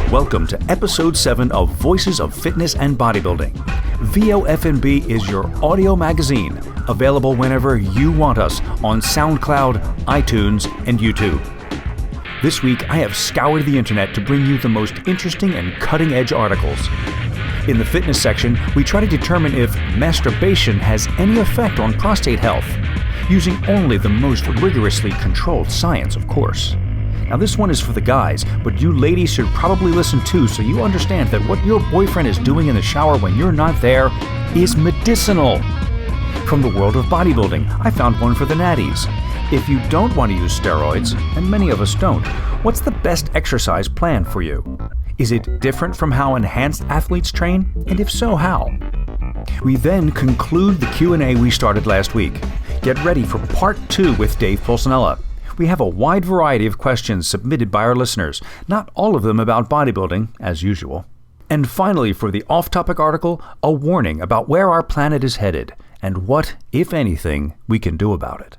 Welcome to Episode 7 of Voices of Fitness and Bodybuilding. VOF&B is your audio magazine, available whenever you want us on SoundCloud, iTunes, and YouTube. This week, I have scoured the internet to bring you the most interesting and cutting-edge articles. In the fitness section, we try to determine if masturbation has any effect on prostate health, using only the most rigorously controlled science, of course. Now this one is for the guys, but you ladies should probably listen too so you understand that what your boyfriend is doing in the shower when you're not there is medicinal. From the world of bodybuilding, I found one for the natties. If you don't want to use steroids, and many of us don't, what's the best exercise plan for you? Is it different from how enhanced athletes train? And if so, how? We then conclude the Q&A we started last week. Get ready for part 2 with Dave Pulcinella. We have a wide variety of questions submitted by our listeners, not all of them about bodybuilding, as usual. And finally, for the off-topic article, a warning about where our planet is headed, and what, if anything, we can do about it.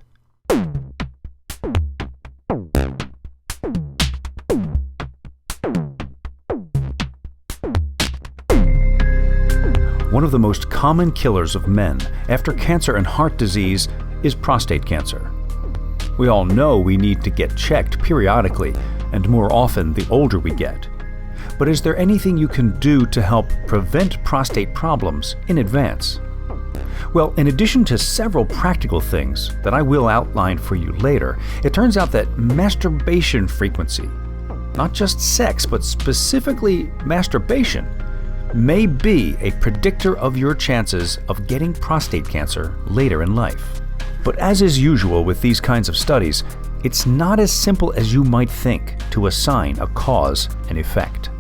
One of the most common killers of men after cancer and heart disease is prostate cancer. We all know we need to get checked periodically, and more often the older we get. But is there anything you can do to help prevent prostate problems in advance? Well, in addition to several practical things that I will outline for you later, it turns out that masturbation frequency, not just sex, but specifically masturbation, may be a predictor of your chances of getting prostate cancer later in life. But as is usual with these kinds of studies, it's not as simple as you might think to assign a cause and effect.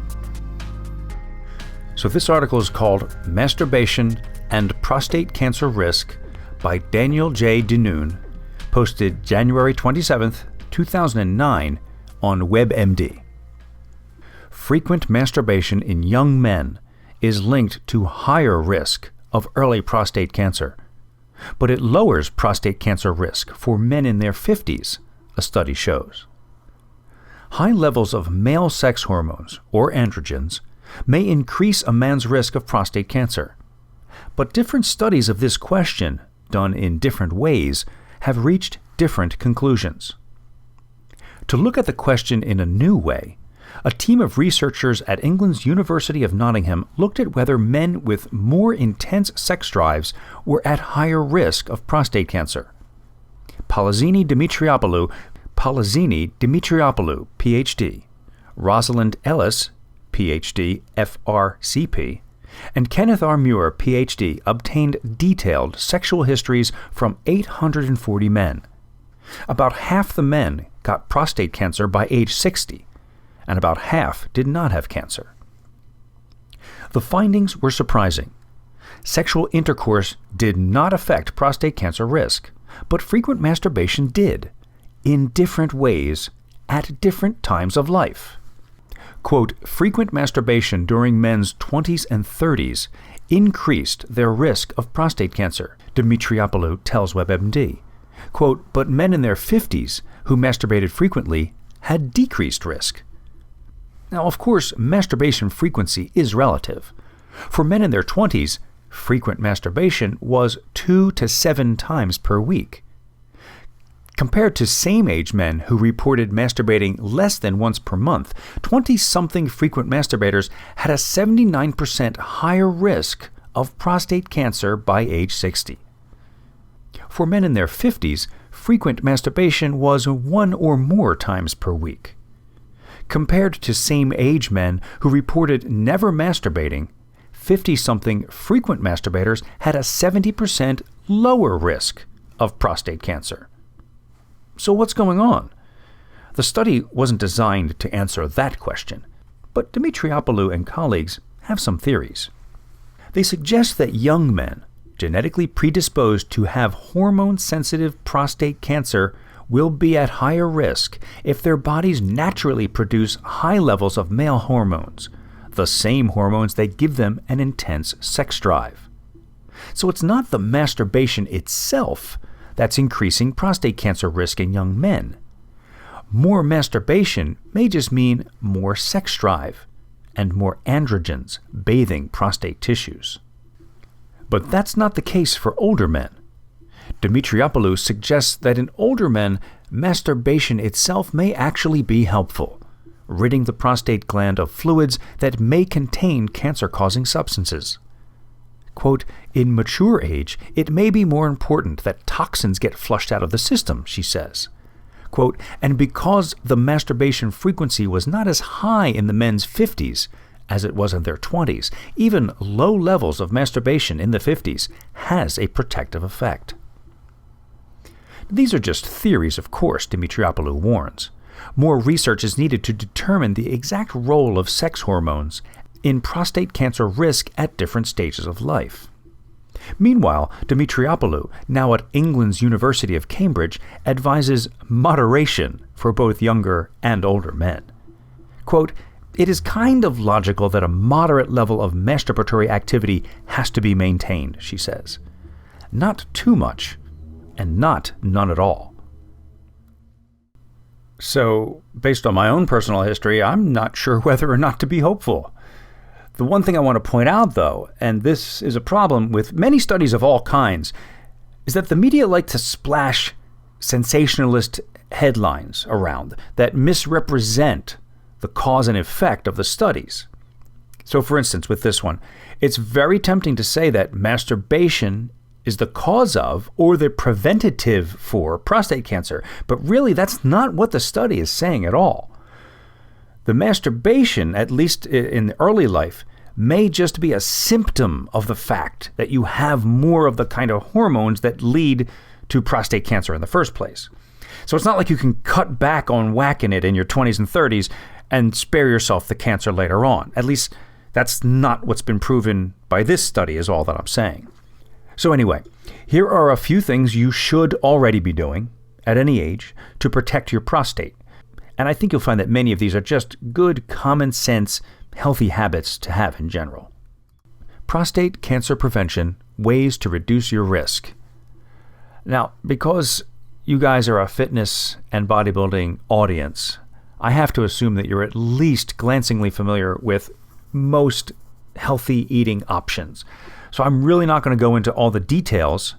So this article is called Masturbation and Prostate Cancer Risk by Daniel J. Denoon, posted January 27, 2009 on WebMD. Frequent masturbation in young men is linked to higher risk of early prostate cancer, but it lowers prostate cancer risk for men in their 50s, a study shows. High levels of male sex hormones, or androgens, may increase a man's risk of prostate cancer. But different studies of this question, done in different ways, have reached different conclusions. To look at the question in a new way, a team of researchers at England's University of Nottingham looked at whether men with more intense sex drives were at higher risk of prostate cancer. Pulcinella Dimitriopoulos, Ph.D., Rosalind Ellis, Ph.D., FRCP, and Kenneth R. Muir, Ph.D., obtained detailed sexual histories from 840 men. About half the men got prostate cancer by age 60, and about half did not have cancer. The findings were surprising. Sexual intercourse did not affect prostate cancer risk, but frequent masturbation did, in different ways, at different times of life. Quote, frequent masturbation during men's 20s and 30s increased their risk of prostate cancer, Dimitriopoulos tells WebMD. Quote, but men in their 50s who masturbated frequently had decreased risk. Now, of course, masturbation frequency is relative. For men in their 20s, frequent masturbation was 2 to 7 times per week. Compared to same-age men who reported masturbating less than once per month, 20-something frequent masturbators had a 79% higher risk of prostate cancer by age 60. For men in their 50s, frequent masturbation was 1 or more times per week. Compared to same-age men who reported never masturbating, 50-something frequent masturbators had a 70% lower risk of prostate cancer. So what's going on? The study wasn't designed to answer that question, but Dimitriopoulos and colleagues have some theories. They suggest that young men, genetically predisposed to have hormone-sensitive prostate cancer, will be at higher risk if their bodies naturally produce high levels of male hormones, the same hormones that give them an intense sex drive. So it's not the masturbation itself that's increasing prostate cancer risk in young men. More masturbation may just mean more sex drive and more androgens bathing prostate tissues. But that's not the case for older men. Dimitriopoulos suggests that in older men, masturbation itself may actually be helpful, ridding the prostate gland of fluids that may contain cancer-causing substances. Quote, in mature age, it may be more important that toxins get flushed out of the system, she says. Quote, and because the masturbation frequency was not as high in the men's 50s as it was in their 20s, even low levels of masturbation in the 50s has a protective effect. These are just theories, of course, Dimitriopoulos warns. More research is needed to determine the exact role of sex hormones in prostate cancer risk at different stages of life. Meanwhile, Dimitriopoulos, now at England's University of Cambridge, advises moderation for both younger and older men. Quote, it is kind of logical that a moderate level of masturbatory activity has to be maintained, she says. Not too much, and not none at all. So, based on my own personal history, I'm not sure whether or not to be hopeful. The one thing I want to point out, though, and this is a problem with many studies of all kinds, is that the media like to splash sensationalist headlines around that misrepresent the cause and effect of the studies. So, for instance, with this one, it's very tempting to say that masturbation is the cause of or the preventative for prostate cancer, but really that's not what the study is saying at all. The masturbation, at least in early life, may just be a symptom of the fact that you have more of the kind of hormones that lead to prostate cancer in the first place. So it's not like you can cut back on whacking it in your 20s and 30s and spare yourself the cancer later on. At least that's not what's been proven by this study, is all that I'm saying. So anyway, here are a few things you should already be doing at any age to protect your prostate. And I think you'll find that many of these are just good, common sense, healthy habits to have in general. Prostate cancer prevention, ways to reduce your risk. Now, because you guys are a fitness and bodybuilding audience, I have to assume that you're at least glancingly familiar with most healthy eating options. So I'm really not going to go into all the details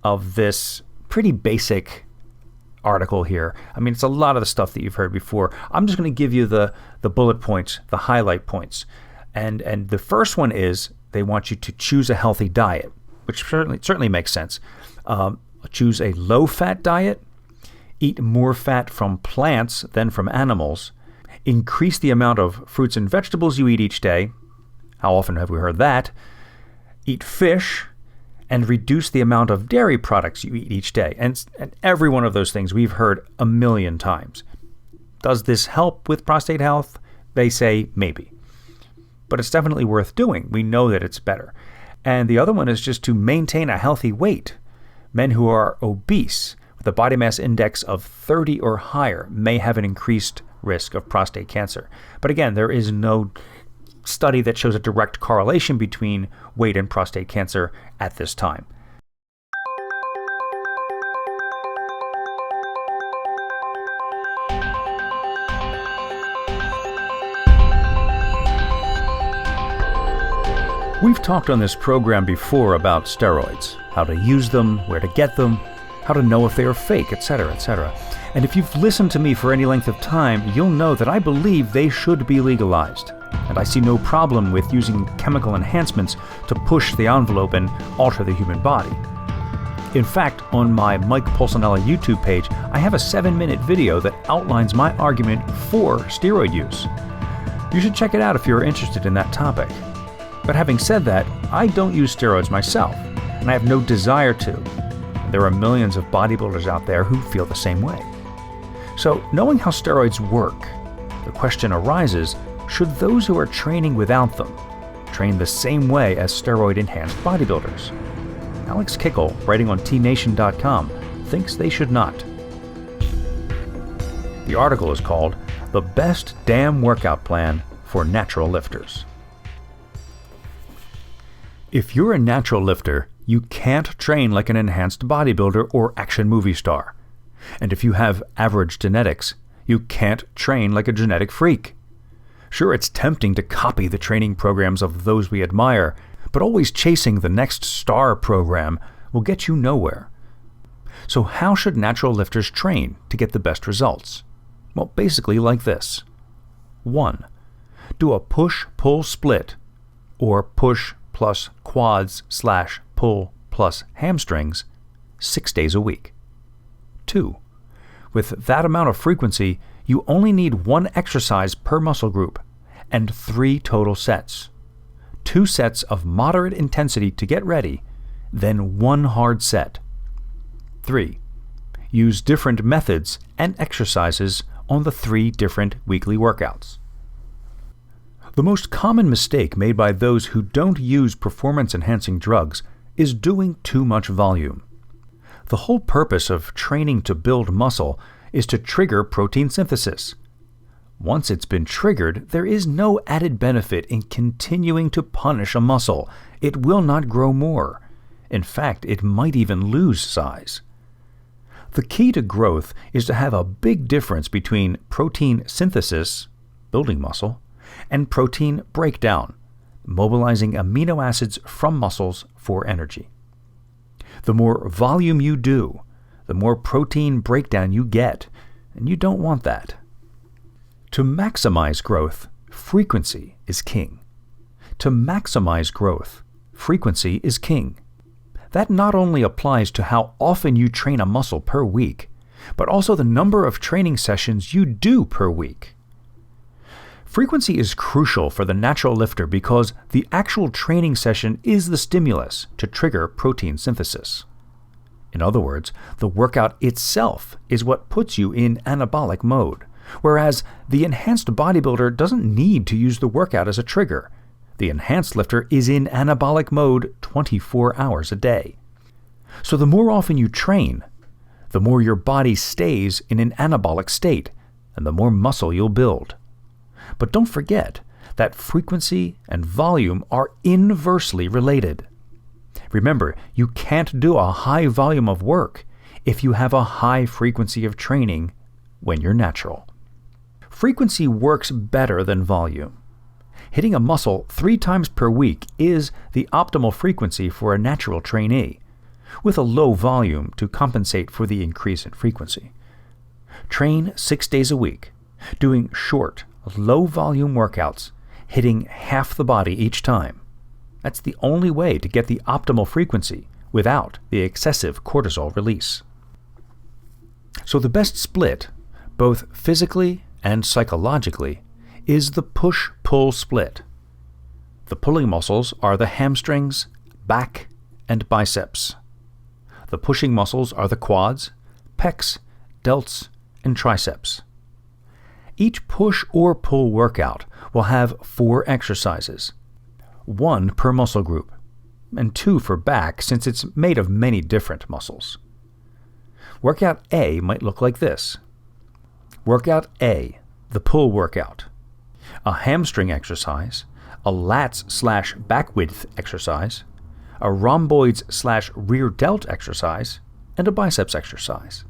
of this pretty basic article here. I mean, it's a lot of the stuff that you've heard before. I'm just going to give you the bullet points, the highlight points. And the first one is they want you to choose a healthy diet, which certainly makes sense. Choose a low-fat diet, eat more fat from plants than from animals, increase the amount of fruits and vegetables you eat each day. How often have we heard that? Eat fish, and reduce the amount of dairy products you eat each day. And every one of those things we've heard a million times. Does this help with prostate health? They say maybe. But it's definitely worth doing. We know that it's better. And the other one is just to maintain a healthy weight. Men who are obese with a body mass index of 30 or higher may have an increased risk of prostate cancer. But again, there is no study that shows a direct correlation between weight and prostate cancer at this time. We've talked on this program before about steroids, how to use them, where to get them, how to know if they are fake, etc., etc. And if you've listened to me for any length of time, you'll know that I believe they should be legalized. And I see no problem with using chemical enhancements to push the envelope and alter the human body. In fact, on my Mike Pulcinella YouTube page, I have a 7-minute video that outlines my argument for steroid use. You should check it out if you're interested in that topic. But having said that, I don't use steroids myself, and I have no desire to. There are millions of bodybuilders out there who feel the same way. So, knowing how steroids work, the question arises, should those who are training without them train the same way as steroid-enhanced bodybuilders? Alex Kickel, writing on tnation.com, thinks they should not. The article is called The Best Damn Workout Plan for Natural Lifters. If you're a natural lifter, you can't train like an enhanced bodybuilder or action movie star. And if you have average genetics, you can't train like a genetic freak. Sure, it's tempting to copy the training programs of those we admire, but always chasing the next star program will get you nowhere. So how should natural lifters train to get the best results? Well, basically like this. 1. Do a push-pull split, or push plus quads / pull plus hamstrings, 6 days a week. 2. With that amount of frequency, you only need 1 exercise per muscle group, and 3 total sets. 2 sets of moderate intensity to get ready, then 1 hard set. 3. Use different methods and exercises on the 3 different weekly workouts. The most common mistake made by those who don't use performance-enhancing drugs is doing too much volume. The whole purpose of training to build muscle is to trigger protein synthesis. Once it's been triggered, there is no added benefit in continuing to punish a muscle. It will not grow more. In fact, it might even lose size. The key to growth is to have a big difference between protein synthesis, building muscle, and protein breakdown, mobilizing amino acids from muscles for energy. The more volume you do, the more protein breakdown you get, and you don't want that. To maximize growth, frequency is king. To maximize growth, frequency is king. That not only applies to how often you train a muscle per week, but also the number of training sessions you do per week. Frequency is crucial for the natural lifter because the actual training session is the stimulus to trigger protein synthesis. In other words, the workout itself is what puts you in anabolic mode, whereas the enhanced bodybuilder doesn't need to use the workout as a trigger. The enhanced lifter is in anabolic mode 24 hours a day. So the more often you train, the more your body stays in an anabolic state, and the more muscle you'll build. But don't forget that frequency and volume are inversely related. Remember, you can't do a high volume of work if you have a high frequency of training when you're natural. Frequency works better than volume. Hitting a muscle 3 times per week is the optimal frequency for a natural trainee, with a low volume to compensate for the increase in frequency. Train 6 days a week, doing short, low-volume workouts, hitting half the body each time. That's the only way to get the optimal frequency without the excessive cortisol release. So the best split, both physically and psychologically, is the push-pull split. The pulling muscles are the hamstrings, back, and biceps. The pushing muscles are the quads, pecs, delts, and triceps. Each push or pull workout will have 4 exercises, 1 per muscle group, and 2 for back since it's made of many different muscles. Workout A might look like this. Workout A, the pull workout. A hamstring exercise, a lats / back width exercise, a rhomboids / rear delt exercise, and a biceps exercise.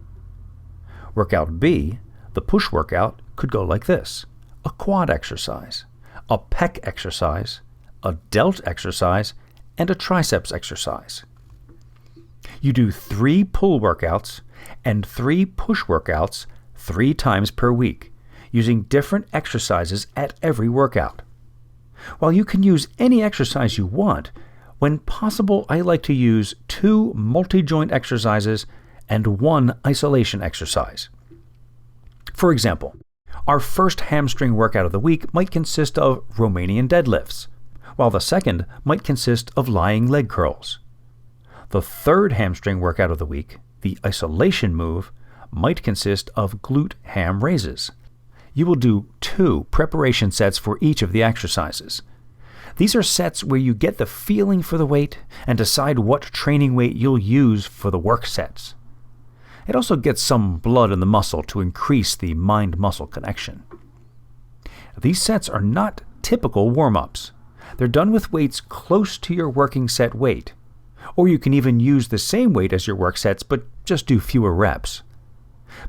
Workout B, the push workout, could go like this. A quad exercise, a pec exercise, a delt exercise, and a triceps exercise. You do 3 pull workouts and 3 push workouts 3 times per week, using different exercises at every workout. While you can use any exercise you want, when possible I like to use 2 multi-joint exercises and 1 isolation exercise. For example, our first hamstring workout of the week might consist of Romanian deadlifts, while the second might consist of lying leg curls. The third hamstring workout of the week, the isolation move, might consist of glute ham raises. You will do 2 preparation sets for each of the exercises. These are sets where you get the feeling for the weight and decide what training weight you'll use for the work sets. It also gets some blood in the muscle to increase the mind-muscle connection. These sets are not typical warm-ups. They're done with weights close to your working set weight, Or you can even use the same weight as your work sets, but just do fewer reps.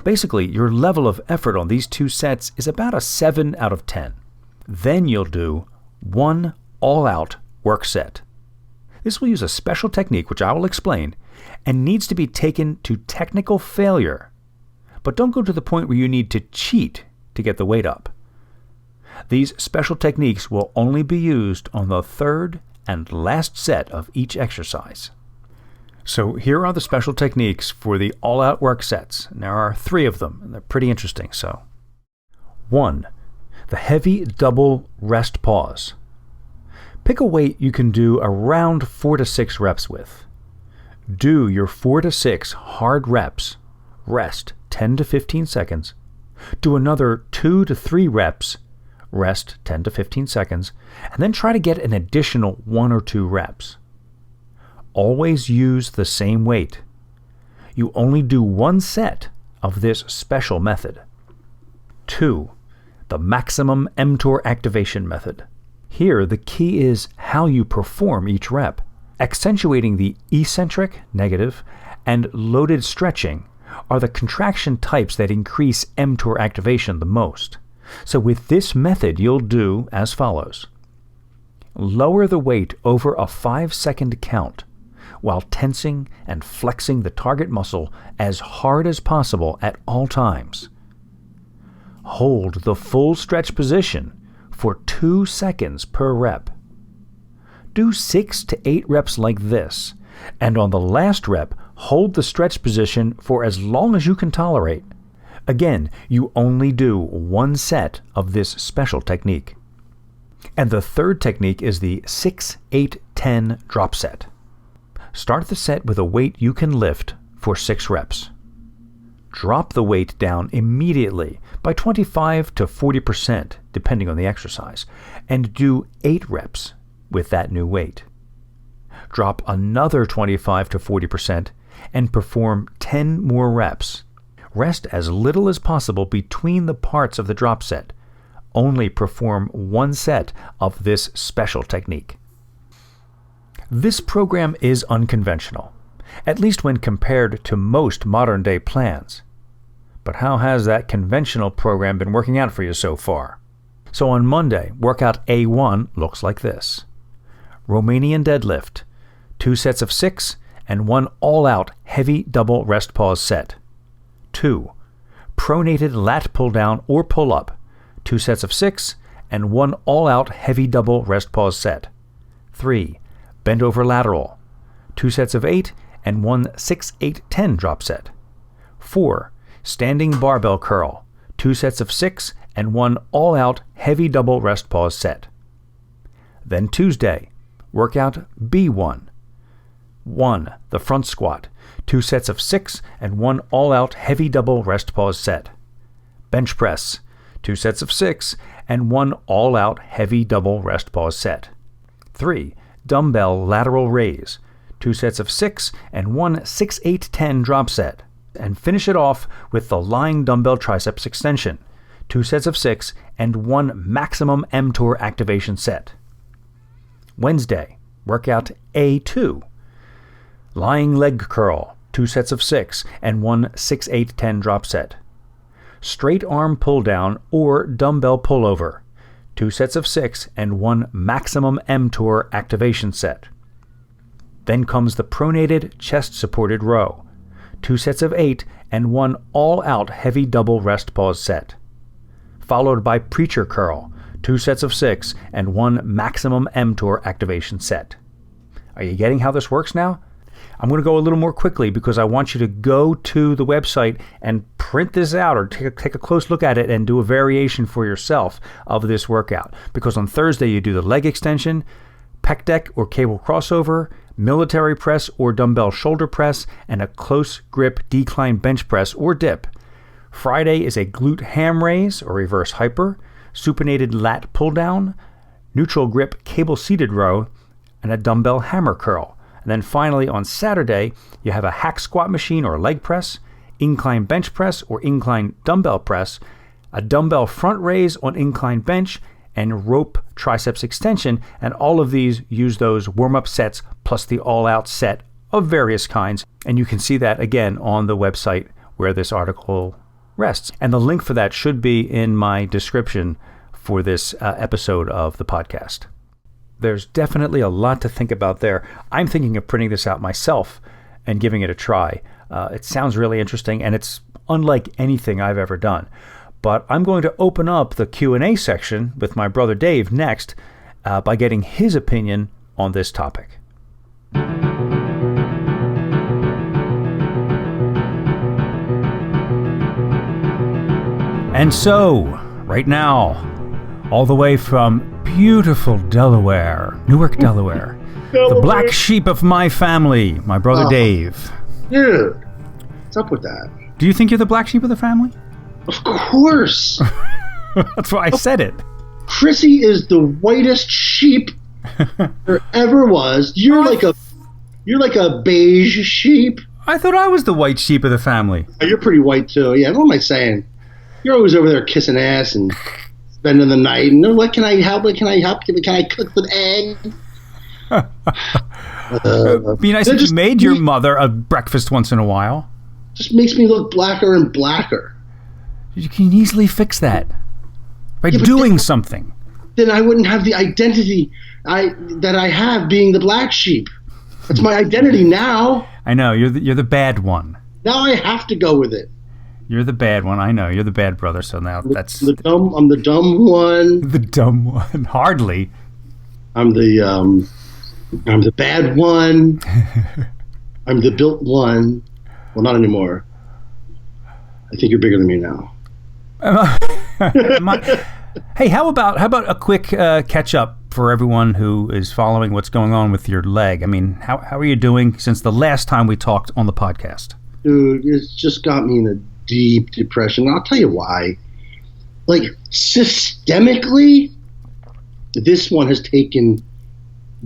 Basically, your level of effort on these 2 sets is about a 7 out of 10. Then you'll do 1 all-out work set. This will use a special technique, which I will explain, and needs to be taken to technical failure. But don't go to the point where you need to cheat to get the weight up. These special techniques will only be used on the 3rd and last set of each exercise. So here are the special techniques for the all-out work sets. And there are 3 of them, and they're pretty interesting. 1. The heavy double rest pause. Pick a weight you can do around 4 to 6 reps with. Do your 4 to 6 hard reps, rest 10 to 15 seconds. Do another 2 to 3 reps, rest 10 to 15 seconds, and then try to get an additional 1 or 2 reps. Always use the same weight. You only do 1 set of this special method. 2. The maximum mTOR activation method. Here, the key is how you perform each rep. Accentuating the eccentric, negative, and loaded stretching are the contraction types that increase mTOR activation the most. So with this method, you'll do as follows. Lower the weight over a 5-second count while tensing and flexing the target muscle as hard as possible at all times. Hold the full stretch position for 2 seconds per rep. Do 6 to 8 reps like this, and on the last rep, hold the stretch position for as long as you can tolerate. Again, you only do 1 set of this special technique. And the 3rd technique is the 6-8-10 drop set. Start the set with a weight you can lift for 6 reps. Drop the weight down immediately by 25 to 40%, depending on the exercise, and do 8 reps with that new weight. Drop another 25 to 40% and perform 10 more reps. Rest as little as possible between the parts of the drop set. Only perform 1 set of this special technique. This program is unconventional, at least when compared to most modern-day plans. But how has that conventional program been working out for you so far? So on Monday, workout A1 looks like this. Romanian deadlift, 2 sets of 6 and 1 all-out heavy double rest pause set. 2. Pronated lat pull-down or pull-up, 2 sets of 6 and 1 all-out heavy double rest pause set. 3. Bend over lateral, 2 sets of 8 and 1 6-8-10 drop set. 4. Standing barbell curl, 2 sets of 6 and 1 all-out heavy double rest pause set. Then Tuesday, workout B1. 1. The front squat, 2 sets of 6 and 1 all-out heavy double rest pause set. Bench press, 2 sets of 6 and 1 all-out heavy double rest pause set. 3. Dumbbell lateral raise, 2 sets of 6 and 1 6-8-10 drop set. And finish it off with the lying dumbbell triceps extension, 2 sets of 6 and 1 maximum mTOR activation set. Wednesday, workout A2. Lying leg curl, 2 sets of 6 and 1 6-8-10 drop set. Straight arm pull down or dumbbell pullover, 2 sets of 6 and 1 maximum mTOR activation set. Then comes the pronated chest supported row, 2 sets of 8 and 1 all-out heavy double rest pause set. Followed by preacher curl, 2 sets of 6 and 1 maximum mTOR activation set. Are you getting how this works now? I'm going to go a little more quickly because I want you to go to the website and print this out or take a close look at it and do a variation for yourself of this workout. Because on Thursday you do the leg extension, pec deck or cable crossover, military press or dumbbell shoulder press, and a close grip decline bench press or dip. Friday is a glute ham raise or reverse hyper, supinated lat pull down, neutral grip cable seated row, and a dumbbell hammer curl. And then finally on Saturday, you have a hack squat machine or leg press, incline bench press or incline dumbbell press, a dumbbell front raise on incline bench, and rope triceps extension. And all of these use those warm-up sets plus the all-out set of various kinds. And you can see that again on the website where this article rests. And the link for that should be in my description for this episode of the podcast. There's definitely a lot to think about there. I'm thinking of printing this out myself and giving it a try. It sounds really interesting, and it's unlike anything I've ever done. But I'm going to open up the Q&A section with my brother Dave next by getting his opinion on this topic. And so, right now, all the way from beautiful Delaware, Newark, Delaware, the black sheep of my family, my brother Dave. Dude, what's up with that? Do you think you're the black sheep of the family? Of course. That's why I said it. Chrissy is the whitest sheep there ever was. You're like a beige sheep. I thought I was the white sheep of the family. Oh, you're pretty white too. Yeah, what am I saying? You're always over there kissing ass and spending the night. And they're like, can I help? Can I cook with eggs? It'd be nice if you made your mother a breakfast once in a while. Just makes me look blacker and blacker. You can easily fix that by doing something. Then I wouldn't have the identity that I have being the black sheep. That's my identity now. I know, you're the bad one. Now I have to go with it. You're the bad one. I know. You're the bad brother. So now I'm the dumb one. The dumb one. Hardly. I'm the bad one. I'm the built one. Well, not anymore. I think you're bigger than me now. Hey, how about a quick catch up for everyone who is following what's going on with your leg? I mean, how are you doing since the last time we talked on the podcast? Dude, it's just got me in a deep depression. I'll tell you why. Like, systemically, this one has taken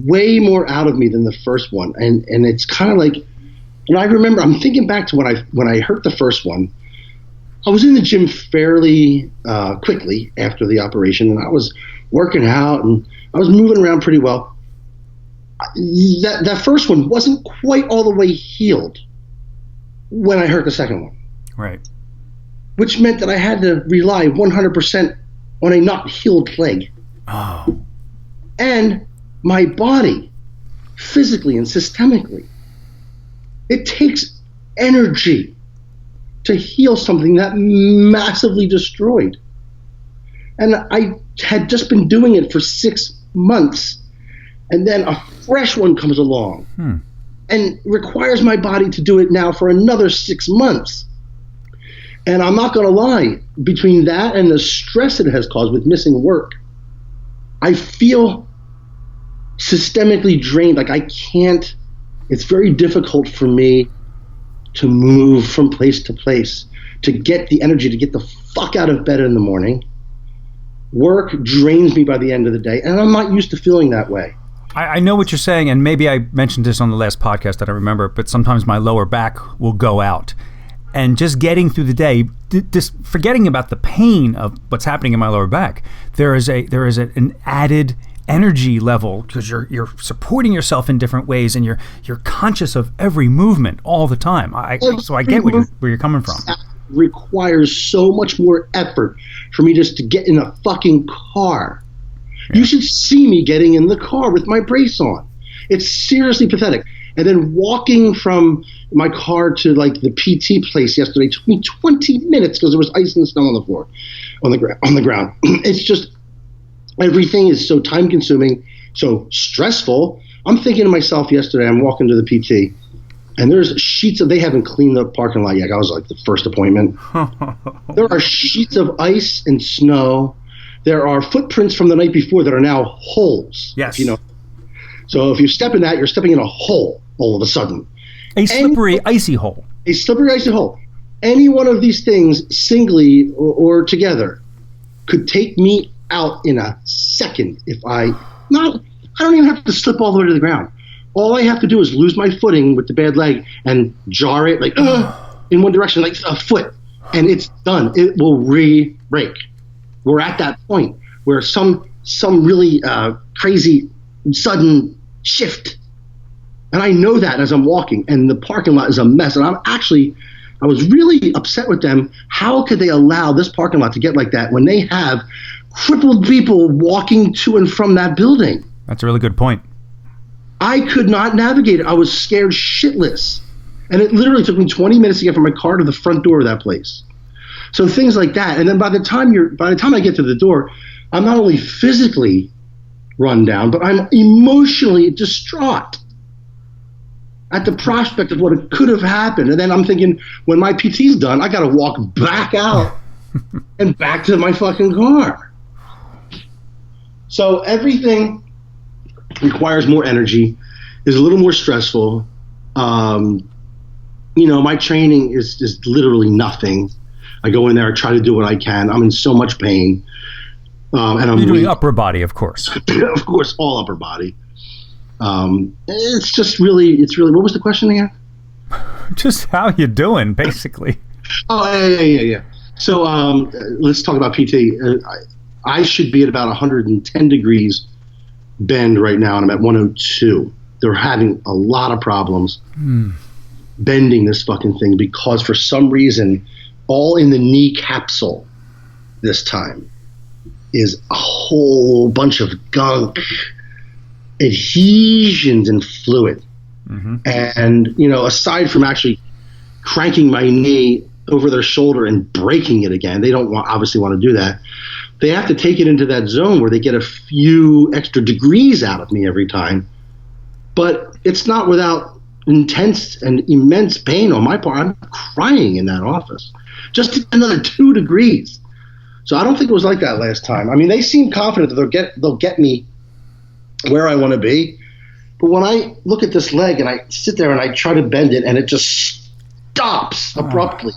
way more out of me than the first one. And it's kind of like, I remember, I'm thinking back to when I hurt the first one. I was in the gym fairly quickly after the operation, and I was working out, and I was moving around pretty well. That first one wasn't quite all the way healed when I hurt the second one. Right. Which meant that I had to rely 100% on a not healed leg. Oh. And my body, physically and systemically, it takes energy to heal something that massively destroyed. And I had just been doing it for 6 months, and then a fresh one comes along and requires my body to do it now for another 6 months. And I'm not going to lie, between that and the stress it has caused with missing work, I feel systemically drained. Like, I can't, it's very difficult for me to move from place to place, to get the energy to get the fuck out of bed in the morning. Work drains me by the end of the day, and I'm not used to feeling that way. I know what you're saying, and maybe I mentioned this on the last podcast, I don't remember, but sometimes my lower back will go out. And just getting through the day, just forgetting about the pain of what's happening in my lower back, there is an added energy level because you're supporting yourself in different ways, and you're conscious of every movement all the time. So I get where you're coming from. Requires so much more effort for me just to get in a fucking car. Yeah. You should see me getting in the car with my brace on. It's seriously pathetic. And then walking from my car to like the PT place yesterday took me 20 minutes because there was ice and snow on the floor, on the ground. It's just, everything is so time consuming, so stressful. I'm thinking to myself yesterday, I'm walking to the PT, and there's sheets of, they haven't cleaned the parking lot yet. I was like the first appointment. There are sheets of ice and snow. There are footprints from the night before that are now holes. Yes. You know. So if you step in that, you're stepping in a hole all of a sudden. A slippery, icy hole. A slippery, icy hole. Any one of these things, singly or together, could take me out in a second if I don't even have to slip all the way to the ground. All I have to do is lose my footing with the bad leg and jar it like in one direction, like a foot, and it's done. It will re-break. We're at that point where some really crazy sudden shift, And I know that as I'm walking, and the parking lot is a mess. And I was really upset with them. How could they allow this parking lot to get like that when they have crippled people walking to and from that building? That's a really good point. I could not navigate it. I was scared shitless. And it literally took me 20 minutes to get from my car to the front door of that place. So things like that. And then by the time I get to the door, I'm not only physically run down, but I'm emotionally distraught at the prospect of what could have happened. And then I'm thinking, when my PT's done, I got to walk back out and back to my fucking car. So everything requires more energy, is a little more stressful. My training is literally nothing. I go in there, I try to do what I can. I'm in so much pain. And I'm doing upper body, of course. Of course, all upper body. It's really, what was the question again? Just how you doing, basically. Oh, yeah. So let's talk about PT. I should be at about 110 degrees bend right now, and I'm at 102. They're having a lot of problems bending this fucking thing because for some reason, all in the knee capsule this time is a whole bunch of gunk, adhesions and fluid. Mm-hmm. And, aside from actually cranking my knee over their shoulder and breaking it again, they don't obviously want to do that. They have to take it into that zone where they get a few extra degrees out of me every time. But it's not without intense and immense pain on my part. I'm crying in that office. Just another 2 degrees. So I don't think it was like that last time. I mean, they seem confident that they'll get me where I want to be. But when I look at this leg and I sit there and I try to bend it and it just stops abruptly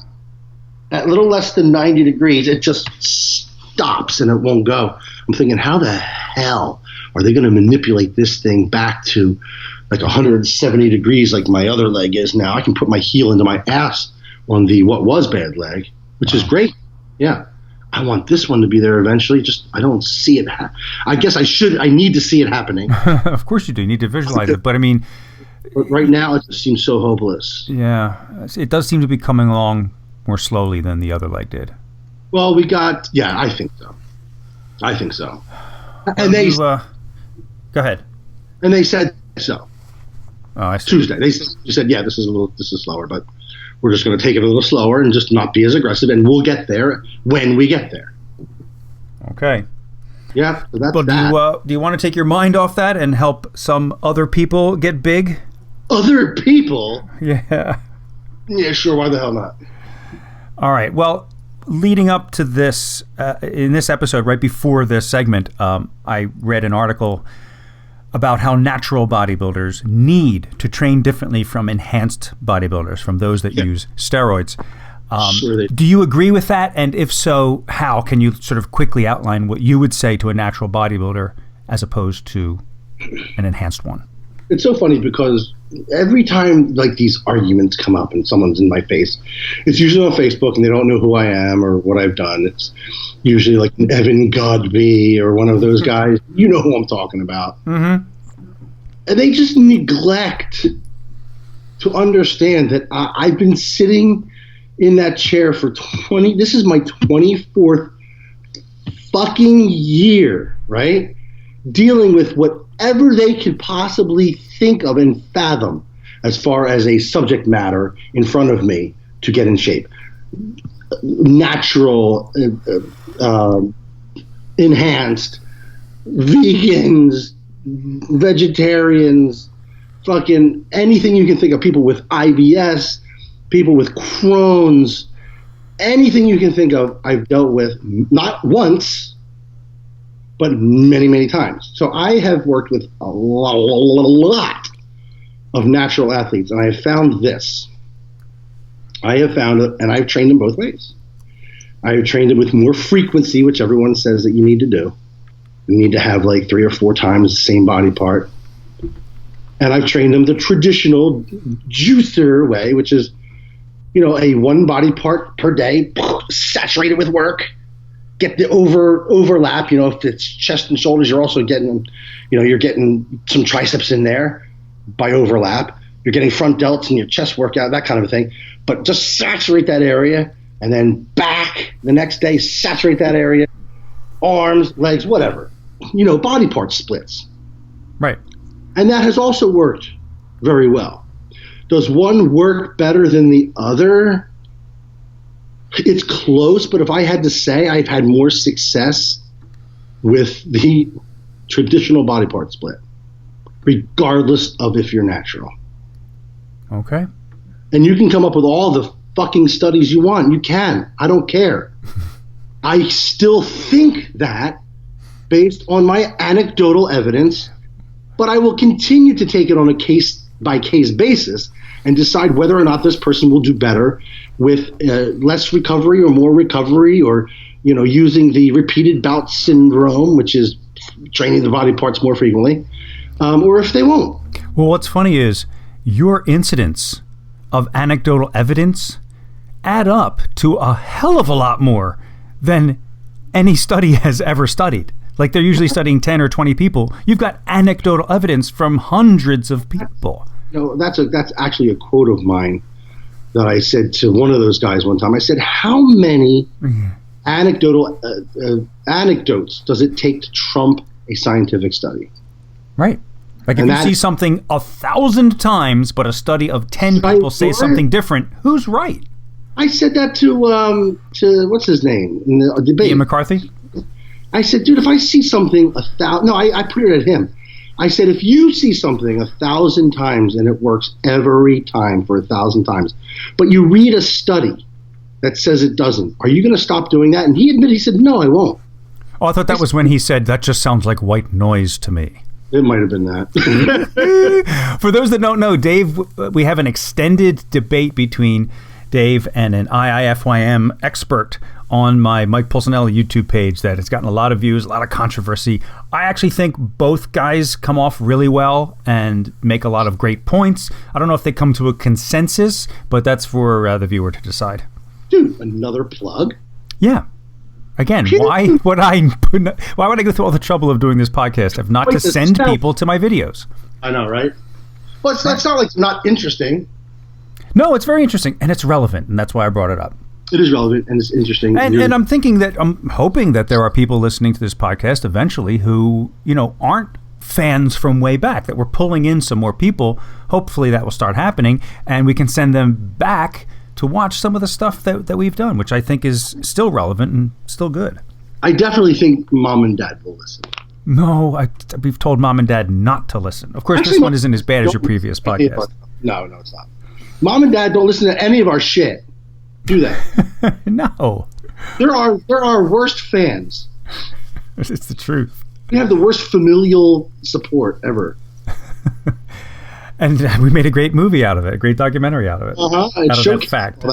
at a little less than 90 degrees, it just stops and it won't go. I'm thinking, how the hell are they going to manipulate this thing back to like 170 degrees like my other leg is now? I can put my heel into my ass on the what was bad leg, which is great. Yeah. I want this one to be there eventually. Just I don't see it. I guess I need to see it happening. Of course you do. You need to visualize it. But I mean, but right now it just seems so hopeless. Yeah, it does seem to be coming along more slowly than the other leg did. Well, I think so. And they go ahead. And they said so. Oh, I see. Tuesday, they said, yeah, this is slower, but we're just going to take it a little slower and just not be as aggressive, and we'll get there when we get there. Okay. Yeah, so that's that. Do you want to take your mind off that and help some other people get big? Other people? Yeah. Yeah, sure. Why the hell not? All right. Well, leading up to this, in this episode, right before this segment, I read an article about how natural bodybuilders need to train differently from enhanced bodybuilders, from those that use steroids. Sure do you agree with that? And if so, how? Can you sort of quickly outline what you would say to a natural bodybuilder as opposed to an enhanced one? It's so funny because every time like these arguments come up and someone's in my face, it's usually on Facebook and they don't know who I am or what I've done. It's usually like Evan Godby or one of those guys. You know who I'm talking about. Mm-hmm. And they just neglect to understand that I've been sitting in that chair for this is my 24th fucking year, right? Dealing with whatever they could possibly think of and fathom as far as a subject matter in front of me to get in shape. Natural, enhanced, vegans, vegetarians, fucking anything you can think of, people with IBS, people with Crohn's, anything you can think of, I've dealt with not once, but many, many times. So I have worked with a lot of natural athletes, and I have found this. I have found it, and I've trained them both ways. I have trained them with more frequency, which everyone says that you need to do. You need to have like 3 or 4 times the same body part. And I've trained them the traditional juicer way, which is, a 1 body part per day, saturate it with work, get the overlap. If it's chest and shoulders, you're also getting, you're getting some triceps in there. by overlap. You're getting front delts in your chest workout, that kind of a thing. But just saturate that area, and then back the next day, saturate that area, arms, legs, whatever. Body part splits. Right. And that has also worked very well. Does one work better than the other? It's close, but if I had to say, I've had more success with the traditional body part split, regardless of if you're natural. Okay. And you can come up with all the fucking studies you want. You can. I don't care. I still think that based on my anecdotal evidence, but I will continue to take it on a case-by-case basis and decide whether or not this person will do better with less recovery or more recovery, or using the repeated bout syndrome, which is training the body parts more frequently, or if they won't. Well, what's funny is your incidents of anecdotal evidence add up to a hell of a lot more than any study has ever studied. Like, they're usually studying 10 or 20 people. You've got anecdotal evidence from hundreds of people. That's actually a quote of mine that I said to one of those guys one time. I said, how many anecdotal anecdotes does it take to trump a scientific study? Right. Like, if you see something 1,000 times, but a study of 10 people say something different, who's right? I said that to what's his name in the debate? Ian McCarthy? I said, dude, if I see something I put it at him. I said, if you see something 1,000 times and it works every time for 1,000 times, but you read a study that says it doesn't, are you going to stop doing that? And he said, no, I won't. Oh, I thought that was when he said, that just sounds like white noise to me. It might have been that. For those that don't know, Dave, we have an extended debate between Dave and an IIFYM expert on my Mike Pulcinella YouTube page that has gotten a lot of views, a lot of controversy. I actually think both guys come off really well and make a lot of great points. I don't know if they come to a consensus, but that's for the viewer to decide. Dude, another plug? Yeah. Again, why would I go through all the trouble of doing this podcast if not to send people to my videos? I know, right? Well, that's not like it's not interesting. No, it's very interesting, and it's relevant, and that's why I brought it up. It is relevant, and it's interesting. And I'm hoping that there are people listening to this podcast eventually who, aren't fans from way back, that we're pulling in some more people. Hopefully that will start happening, and we can send them back to watch some of the stuff that we've done, which I think is still relevant and still good. I definitely think Mom and Dad will listen. No, we've told Mom and Dad not to listen. Of course, this one isn't as bad as your previous podcast. No, it's not. Mom and Dad don't listen to any of our shit. Do that. No. They're our worst fans. It's the truth. We have the worst familial support ever. And we made a great movie out of it, a great documentary out of it. Out of that fact.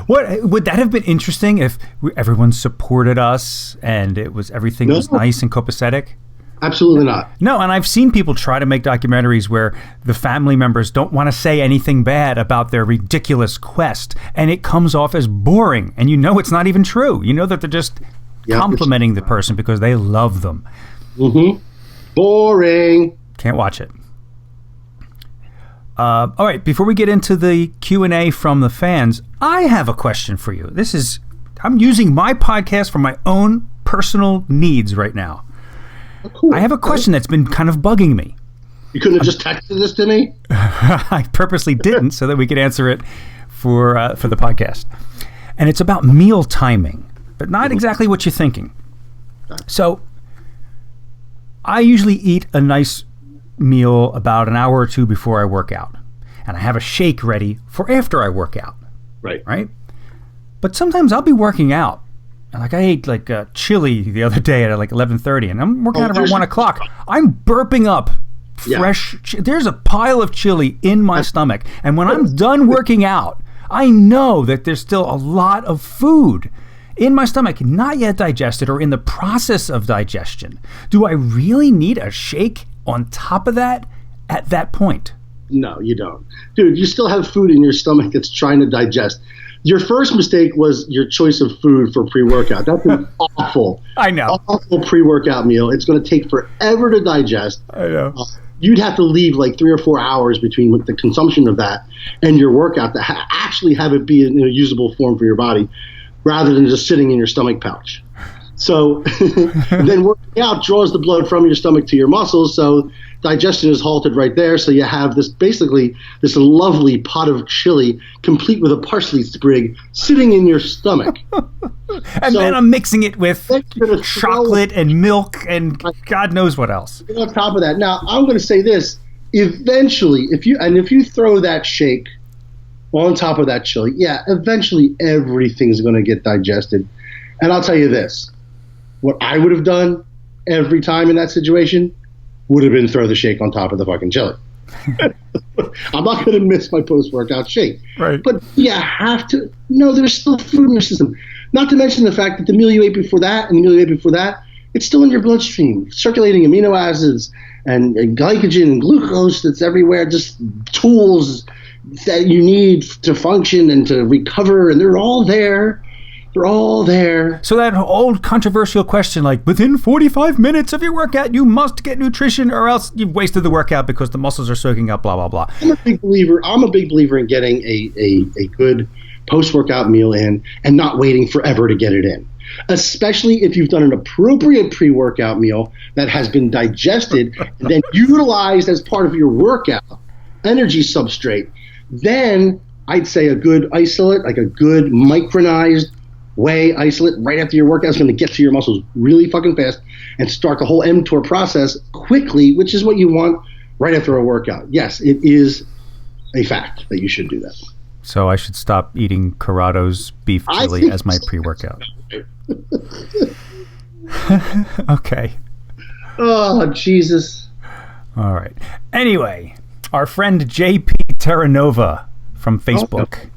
What would that have been interesting if everyone supported us and everything was nice and copacetic? Absolutely not. No, and I've seen people try to make documentaries where the family members don't want to say anything bad about their ridiculous quest, and it comes off as boring, and it's not even true. You know that they're just complimenting the person because they love them. Mm-hmm. Boring. Can't watch it. All right, before we get into the Q&A from the fans, I have a question for you. I'm using my podcast for my own personal needs right now. Oh, cool. I have a question that's been kind of bugging me. You couldn't have just texted this to me? I purposely didn't so that we could answer it for the podcast. And it's about meal timing, but not exactly what you're thinking. So I usually eat a nice meal about an hour or two before I work out. And I have a shake ready for after I work out. Right? But sometimes I'll be working out. Like, I ate chili the other day at 11:30, and I'm working out around 1 o'clock. I'm burping up fresh. There's a pile of chili in my stomach. And when I'm done working out, I know that there's still a lot of food in my stomach, not yet digested or in the process of digestion. Do I really need a shake on top of that at that point? No, you don't. Dude, you still have food in your stomach that's trying to digest. Your first mistake was your choice of food for pre-workout. That's an awful, awful pre-workout meal. It's going to take forever to digest. I know. you'd have to leave like 3 or 4 hours between the consumption of that and your workout to actually have it be in a usable form for your body, rather than just sitting in your stomach pouch. So then working out draws the blood from your stomach to your muscles, so digestion is halted right there. So you have this lovely pot of chili, complete with a parsley sprig, sitting in your stomach. And then I'm mixing it with chocolate and milk and God knows what else. On top of that, now I'm going to say this: eventually, if you throw that shake on top of that chili, eventually everything's going to get digested. And I'll tell you this: what I would have done every time in that situation would have been throw the shake on top of the fucking chili. I'm not going to miss my post-workout shake. Right. But you have to know there's still food in your system. Not to mention the fact that the meal you ate before that and the meal you ate before that, it's still in your bloodstream, circulating amino acids and glycogen and glucose that's everywhere, just tools that you need to function and to recover, and they're all there. They're all there. So that old controversial question, like within 45 minutes of your workout, you must get nutrition or else you've wasted the workout because the muscles are soaking up, blah, blah, blah. I'm a big believer in getting a good post-workout meal in and not waiting forever to get it in. Especially if you've done an appropriate pre-workout meal that has been digested and then utilized as part of your workout energy substrate. Then I'd say a good isolate, like a good micronized whey isolate right after your workout is going to get to your muscles really fucking fast and start the whole mTOR process quickly, which is what you want right after a workout. Yes, it is a fact that you should do that. So I should stop eating Corrado's beef chili as my pre-workout. Okay. Oh, Jesus. All right. Anyway, our friend JP Terranova from Facebook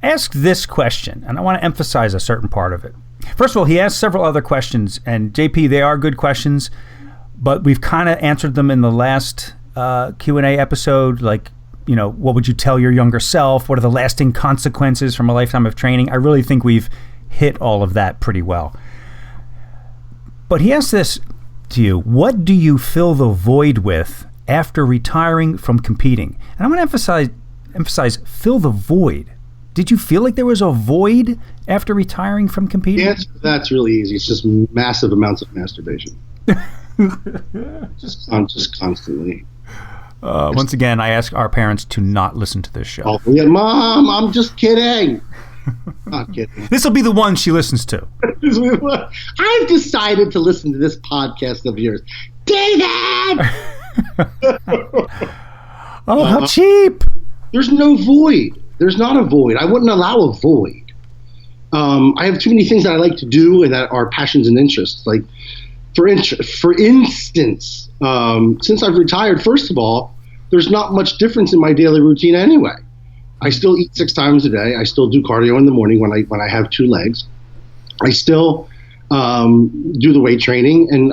asked this question, and I want to emphasize a certain part of it. First of all, he asked several other questions, and JP, they are good questions, but we've kind of answered them in the last Q&A episode, like, you know, what would you tell your younger self? What are the lasting consequences from a lifetime of training? I really think we've hit all of that pretty well. But he asked this to you: what do you fill the void with after retiring from competing? And I want to emphasize fill the void. Did you feel like there was a void after retiring from competing? The answer to that's really easy. It's just massive amounts of masturbation. just constantly. Once again, I ask our parents to not listen to this show. Oh, yeah, Mom, I'm just kidding. Not kidding. This will be the one she listens to. I've decided to listen to this podcast of yours. David! Oh, how cheap. There's no void. There's not a void. I wouldn't allow a void. I have too many things that I like to do and that are passions and interests. Like, for instance, since I've retired, first of all, there's not much difference in my daily routine anyway. I still eat 6 times a day. I still do cardio in the morning when I have 2 legs. I still do the weight training, and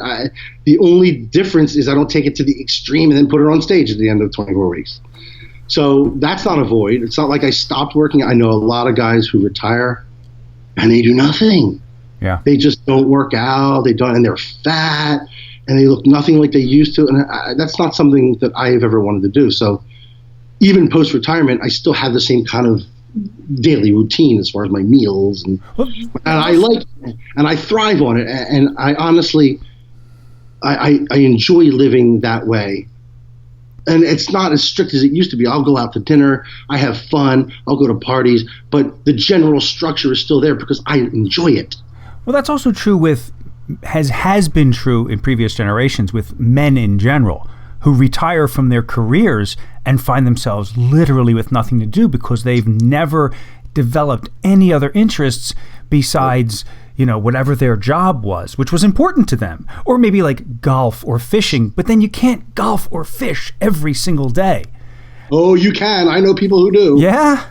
the only difference is I don't take it to the extreme and then put it on stage at the end of 24 weeks. So that's not a void. It's not like I stopped working. I know a lot of guys who retire and they do nothing. Yeah. They just don't work out. They don't, and they're fat and they look nothing like they used to. And that's not something that I've ever wanted to do. So even post-retirement, I still have the same kind of daily routine as far as my meals, and I like it, and I thrive on it. And I honestly, I enjoy living that way. And it's not as strict as it used to be. I'll go out to dinner. I have fun. I'll go to parties. But the general structure is still there because I enjoy it. Well, that's also true with, has been true in previous generations with men in general who retire from their careers and find themselves literally with nothing to do because they've never developed any other interests besides, you know, whatever their job was, which was important to them. Or maybe like golf or fishing, but then you can't golf or fish every single day. Oh, you can. I know people who do. Yeah?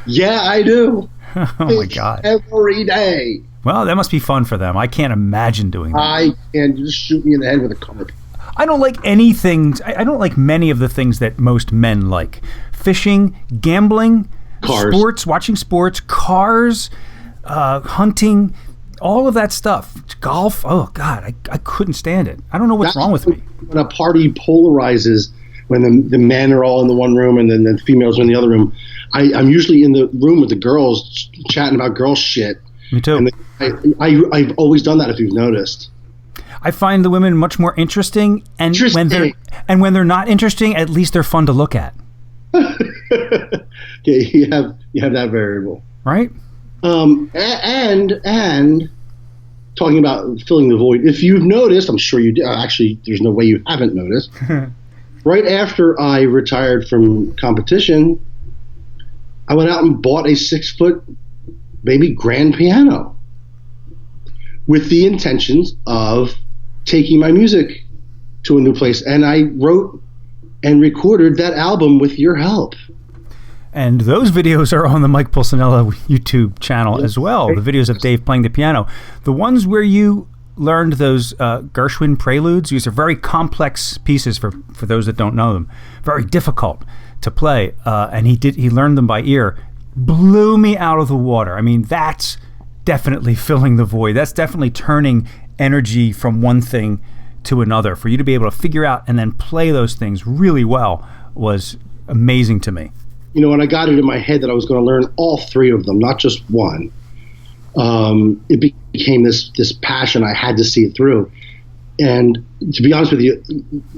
Yeah, I do. Oh my God. Every day. Well, that must be fun for them. I can't imagine doing that. I can. Just shoot me in the head with a carp. I don't like anything. I don't like many of the things that most men like. Fishing, gambling, cars. Sports, watching sports, cars, hunting, All of that stuff. Golf. Oh God, I couldn't stand it. I don't know what's wrong with me. When a party polarizes, when the men are all in the one room and then the females are in the other room, I'm usually in the room with the girls chatting about girl shit. Me too. And I've always done that, if you've noticed. I find the women much more interesting, and when they're not interesting, at least they're fun to look at. Okay, you have that variable, right? And talking about filling the void. If you've noticed, I'm sure you did. Actually, there's no way you haven't noticed. Right after I retired from competition, I went out and bought a 6-foot baby grand piano with the intentions of taking my music to a new place. And I wrote and recorded that album with your help. And those videos are on the Mike Pulcinella YouTube channel as well. The videos of Dave playing the piano. The ones where you learned those Gershwin preludes. These are very complex pieces for those that don't know them. Very difficult to play. And he learned them by ear. Blew me out of the water. I mean, that's definitely filling the void. That's definitely turning energy from one thing to another. For you to be able to figure out and then play those things really well was amazing to me. You know, when I got it in my head that I was going to learn all 3 of them, not just one, it became this passion. I had to see it through. And to be honest with you,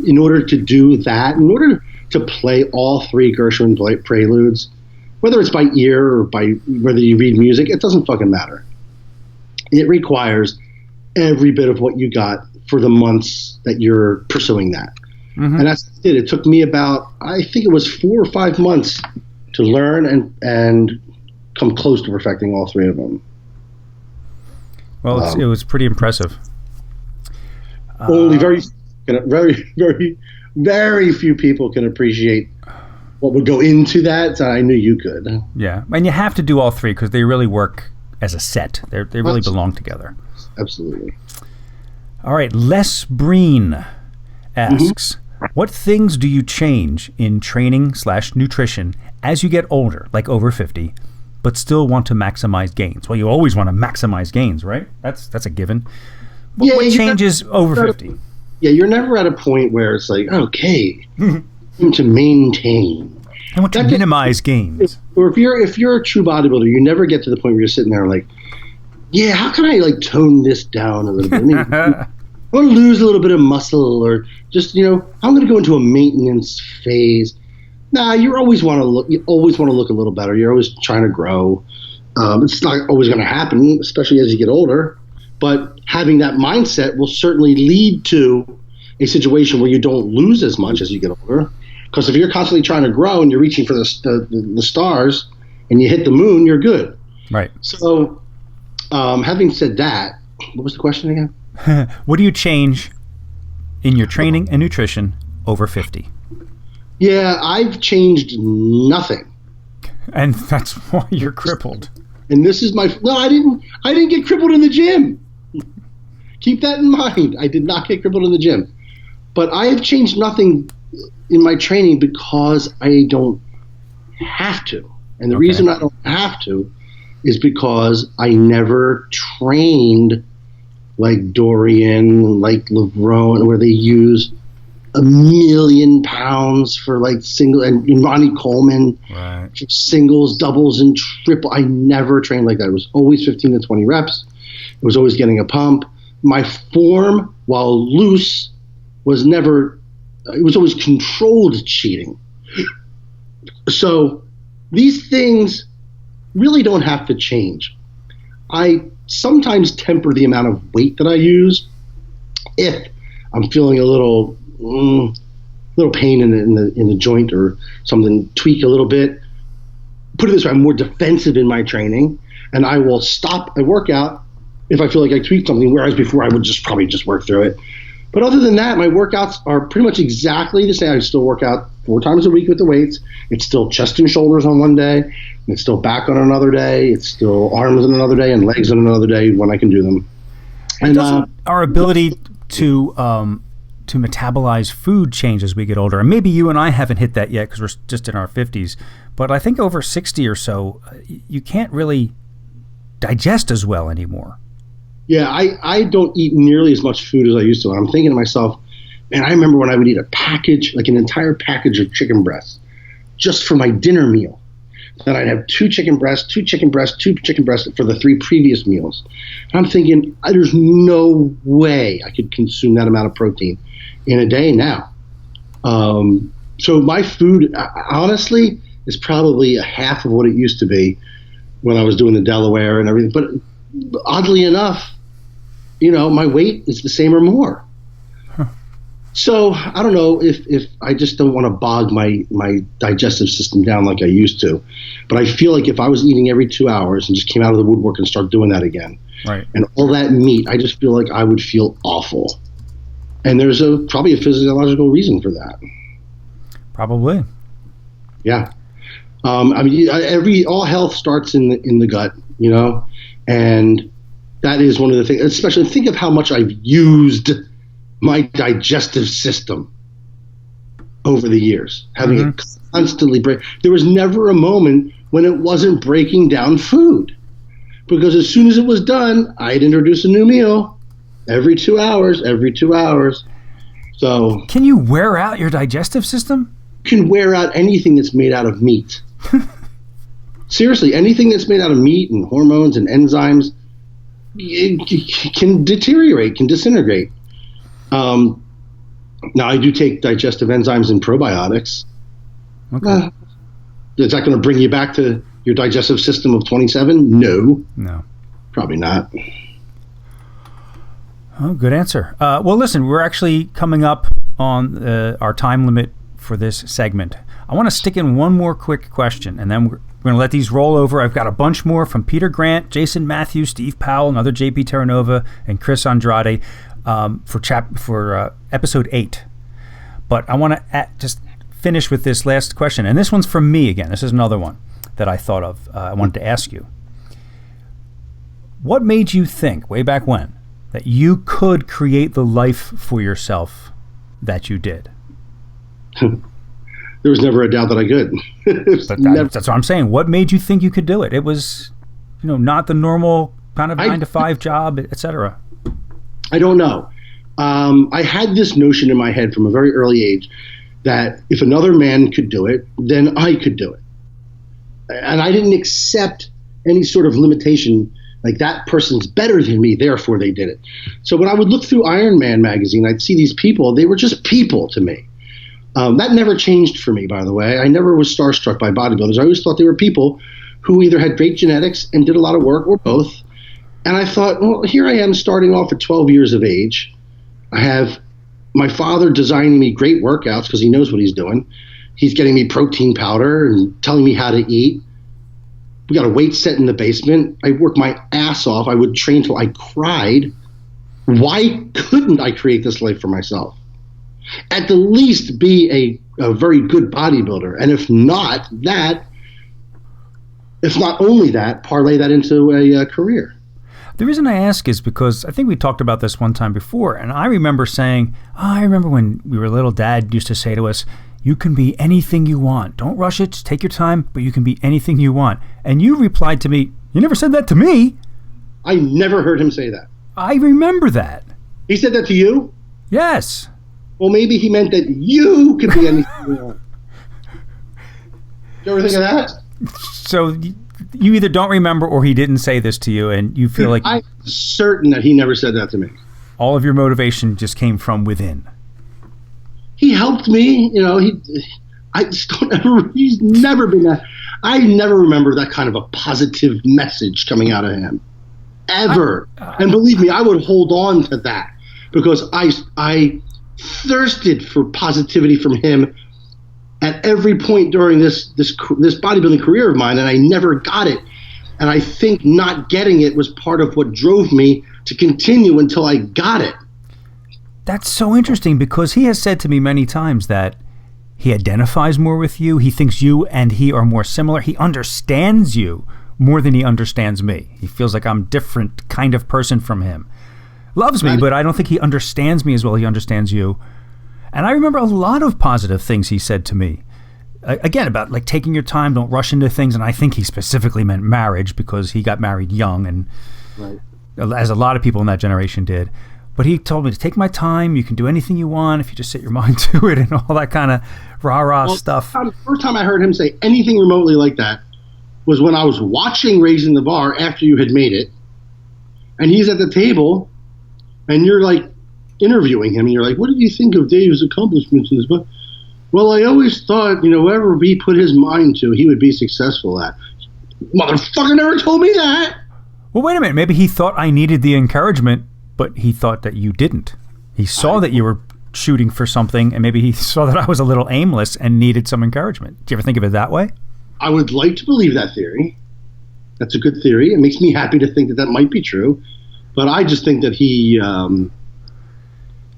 in order to do that, in order to play all 3 Gershwin preludes, whether it's by ear or by whether you read music, it doesn't fucking matter. It requires every bit of what you got for the months that you're pursuing that. Mm-hmm. And that's it. It took me about, I think it was 4 or 5 months to learn and come close to perfecting all 3 of them. Well, it was pretty impressive. Only very, very few people can appreciate what would go into that. So I knew you could. Yeah, and you have to do all 3 because they really work as a set. They really belong together. Absolutely. All right, Les Breen asks, what things do you change in training/nutrition as you get older, like over 50, but still want to maximize gains? Well, you always want to maximize gains, right? That's a given. But what changes over 50? You're never at a point where it's like, okay, to maintain. I want to minimize gains. Or if you're a true bodybuilder, you never get to the point where you're sitting there like, yeah, how can I like tone this down a little bit? I mean, I want to lose a little bit of muscle, or just, I'm going to go into a maintenance phase. Nah, you always want to look a little better. You're always trying to grow. It's not always going to happen, especially as you get older. But having that mindset will certainly lead to a situation where you don't lose as much as you get older. Because if you're constantly trying to grow and you're reaching for the stars and you hit the moon, you're good. Right. So, having said that, what was the question again? What do you change in your training and nutrition over 50? Yeah, I've changed nothing. And that's why you're crippled. And this is I didn't get crippled in the gym. Keep that in mind. I did not get crippled in the gym. But I have changed nothing in my training because I don't have to. And the reason I don't have to is because I never trained like Dorian, like Levrone, where they use 1,000,000 pounds for like single, and Ronnie Coleman, right, for singles, doubles, and triple. I never trained like that. It was always 15 to 20 reps. It was always getting a pump. My form, while loose, was never, it was always controlled cheating. So these things really don't have to change. I sometimes temper the amount of weight that I use if I'm feeling a little pain in the joint or something, tweak a little bit. Put it this way, I'm more defensive in my training, and I will stop a workout if I feel like I tweaked something, whereas before I would probably just work through it. But other than that, my workouts are pretty much exactly the same. I still work out 4 times a week with the weights. It's still chest and shoulders on one day. It's still back on another day. It's still arms on another day and legs on another day when I can do them. And our ability to metabolize food change as we get older. And maybe you and I haven't hit that yet because we're just in our 50s. But I think over 60 or so, you can't really digest as well anymore. Yeah, I don't eat nearly as much food as I used to. And I'm thinking to myself, man, I remember when I would eat a package, like an entire package of chicken breasts, just for my dinner meal. Then I'd have two chicken breasts for the 3 previous meals. And I'm thinking, there's no way I could consume that amount of protein in a day now. So my food, honestly, is probably a half of what it used to be when I was doing the Delaware and everything. But oddly enough, my weight is the same or more. So I don't know if I just don't want to bog my digestive system down like I used to. But I feel like if I was eating every 2 hours and just came out of the woodwork and start doing that again, right, and all that meat, I just feel like I would feel awful. And there's probably a physiological reason for that. Probably. Yeah. All health starts in the gut, and that is one of the things. Especially think of how much I've used my digestive system over the years, having it constantly break. There was never a moment when it wasn't breaking down food, because as soon as it was done, I'd introduce a new meal every 2 hours. So can you wear out your digestive system? You can wear out anything that's made out of meat. Seriously, anything that's made out of meat and hormones and enzymes can deteriorate, can disintegrate. Now, I do take digestive enzymes and probiotics. Okay. Is that going to bring you back to your digestive system of 27? No, probably not. Oh, good answer. Well, listen, we're actually coming up on our time limit for this segment. I want to stick in one more quick question, and then we're going to let these roll over. I've got a bunch more from Peter Grant, Jason Matthews, Steve Powell, another JP Terranova, and Chris Andrade for episode 8. But I want to just finish with this last question, and this one's from me again. This is another one that I thought of. I wanted to ask you. What made you think, way back when, that you could create the life for yourself that you did? There was never a doubt that I could. That's what I'm saying. What made you think you could do it? It was, not the normal kind of 9-to-5 job, etc. I don't know. I had this notion in my head from a very early age that if another man could do it, then I could do it. And I didn't accept any sort of limitation, like that person's better than me, therefore they did it. So when I would look through Iron Man magazine, I'd see these people. They were just people to me. That never changed for me, by the way. I never was starstruck by bodybuilders. I always thought they were people who either had great genetics and did a lot of work, or both. And I thought, well, here I am starting off at 12 years of age. I have my father designing me great workouts because he knows what he's doing. He's getting me protein powder and telling me how to eat. We got a weight set in the basement. I worked my ass off. I would train till I cried. Why couldn't I create this life for myself? At the least be a very good bodybuilder. And if not only that, parlay that into a career. The reason I ask is because I think we talked about this one time before, and I remember saying, I remember when we were little, Dad used to say to us, you can be anything you want. Don't rush it, just take your time, but you can be anything you want. And you replied to me, you never said that to me. I never heard him say that. I remember that. He said that to you? Yes. Well, maybe he meant that you could be anything you want. Did you ever think of that? So you either don't remember or he didn't say this to you, and you feel like... I'm certain that he never said that to me. All of your motivation just came from within. He helped me, I just don't ever, he's never been that. I never remember that kind of a positive message coming out of him. Ever. And believe me, I would hold on to that because I thirsted for positivity from him at every point during this bodybuilding career of mine, and I never got it. And I think not getting it was part of what drove me to continue until I got it. That's so interesting because he has said to me many times that he identifies more with you. He thinks you and he are more similar. He understands you more than he understands me. He feels like I'm a different kind of person from him. Loves me, but I don't think he understands me as well as he understands you. And I remember a lot of positive things he said to me. Again, about like taking your time, don't rush into things. And I think he specifically meant marriage because he got married young. And right. as a lot of people in that generation did. But he told me to take my time. You can do anything you want if you just set your mind to it, and all that kind of rah-rah stuff. The first time I heard him say anything remotely like that was when I was watching Raising the Bar after you had made it. And he's at the table, and you're like interviewing him, and you're like, what did you think of Dave's accomplishments in this book? Well, I always thought, whatever he put his mind to, he would be successful at. Motherfucker never told me that. Well, wait a minute. Maybe he thought I needed the encouragement, but he thought that you didn't. He saw that you were shooting for something, and maybe he saw that I was a little aimless and needed some encouragement. Do you ever think of it that way? I would like to believe that theory. That's a good theory. It makes me happy to think that might be true. But I just think that he, I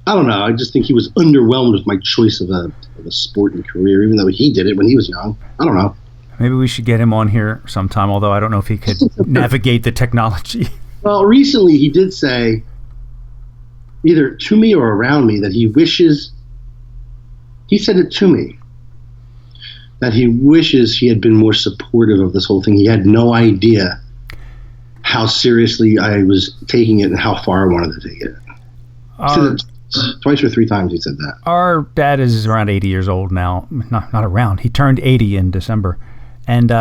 don't know. I just think he was underwhelmed with my choice of a sport and career, even though he did it when he was young. I don't know. Maybe we should get him on here sometime, although I don't know if he could navigate the technology. Well, recently he did say, either to me or around me, that he said it to me, that he wishes he had been more supportive of this whole thing. He had no idea how seriously I was taking it and how far I wanted to take it. He said it twice or three times he said that. Our dad is around 80 years old now. Not around. He turned 80 in December. And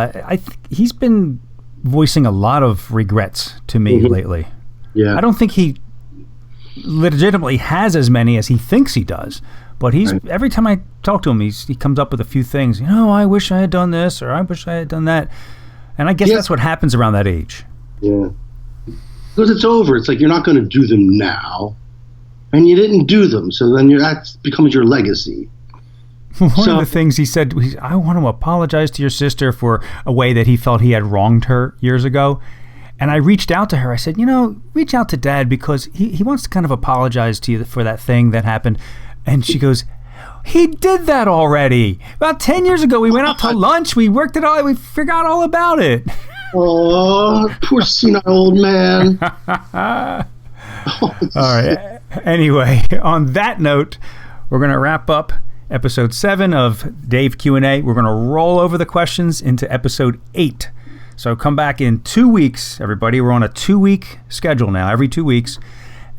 he's been voicing a lot of regrets to me lately. Yeah. I don't think he legitimately has as many as he thinks he does. But every time I talk to him, he comes up with a few things. I wish I had done this, or I wish I had done that. And I guess that's what happens around that age. Yeah. Because it's over. It's like you're not going to do them now. And you didn't do them. So then that becomes your legacy. One of the things he said, I want to apologize to your sister for a way that he felt he had wronged her years ago. And I reached out to her. I said, reach out to Dad because he wants to kind of apologize to you for that thing that happened. And she goes, he did that already. About 10 years ago, we went out to lunch. We worked it all. We forgot all about it. Oh, poor senile old man. All right. Anyway, on that note, we're going to wrap up episode 7 of Dave Q&A. We're going to roll over the questions into episode 8. So come back in 2 weeks, everybody. We're on a 2-week schedule now, every 2 weeks.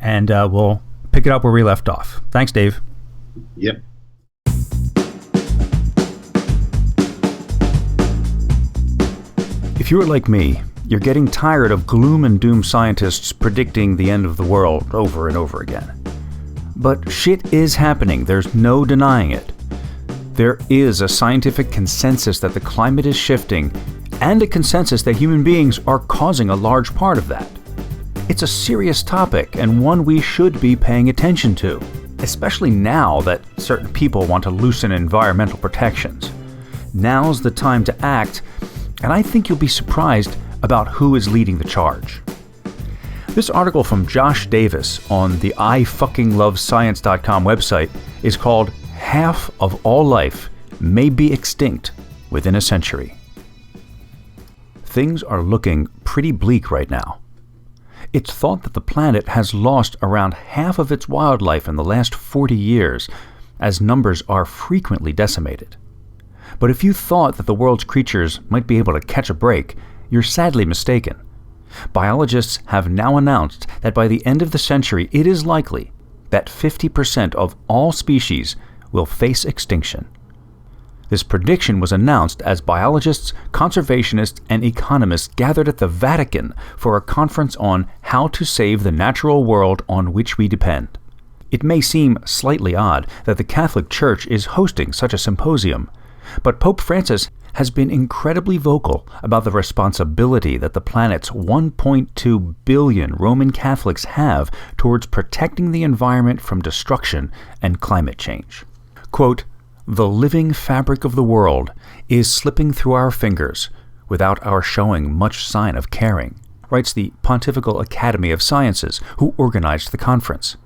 And we'll pick it up where we left off. Thanks, Dave. Yep. If you are like me, you're getting tired of gloom and doom scientists predicting the end of the world over and over again. But shit is happening. There's no denying it. There is a scientific consensus that the climate is shifting, and a consensus that human beings are causing a large part of that. It's a serious topic and one we should be paying attention to, especially now that certain people want to loosen environmental protections. Now's the time to act, and I think you'll be surprised about who is leading the charge. This article from Josh Davis on the ifuckinglovescience.com website is called Half of All Life May Be Extinct Within a Century. Things are looking pretty bleak right now. It's thought that the planet has lost around half of its wildlife in the last 40 years, as numbers are frequently decimated. But if you thought that the world's creatures might be able to catch a break, you're sadly mistaken. Biologists have now announced that by the end of the century, it is likely that 50% of all species will face extinction. This prediction was announced as biologists, conservationists, and economists gathered at the Vatican for a conference on how to save the natural world on which we depend. It may seem slightly odd that the Catholic Church is hosting such a symposium, but Pope Francis has been incredibly vocal about the responsibility that the planet's 1.2 billion Roman Catholics have towards protecting the environment from destruction and climate change. Quote, "The living fabric of the world is slipping through our fingers without our showing much sign of caring," writes the Pontifical Academy of Sciences, who organized the conference.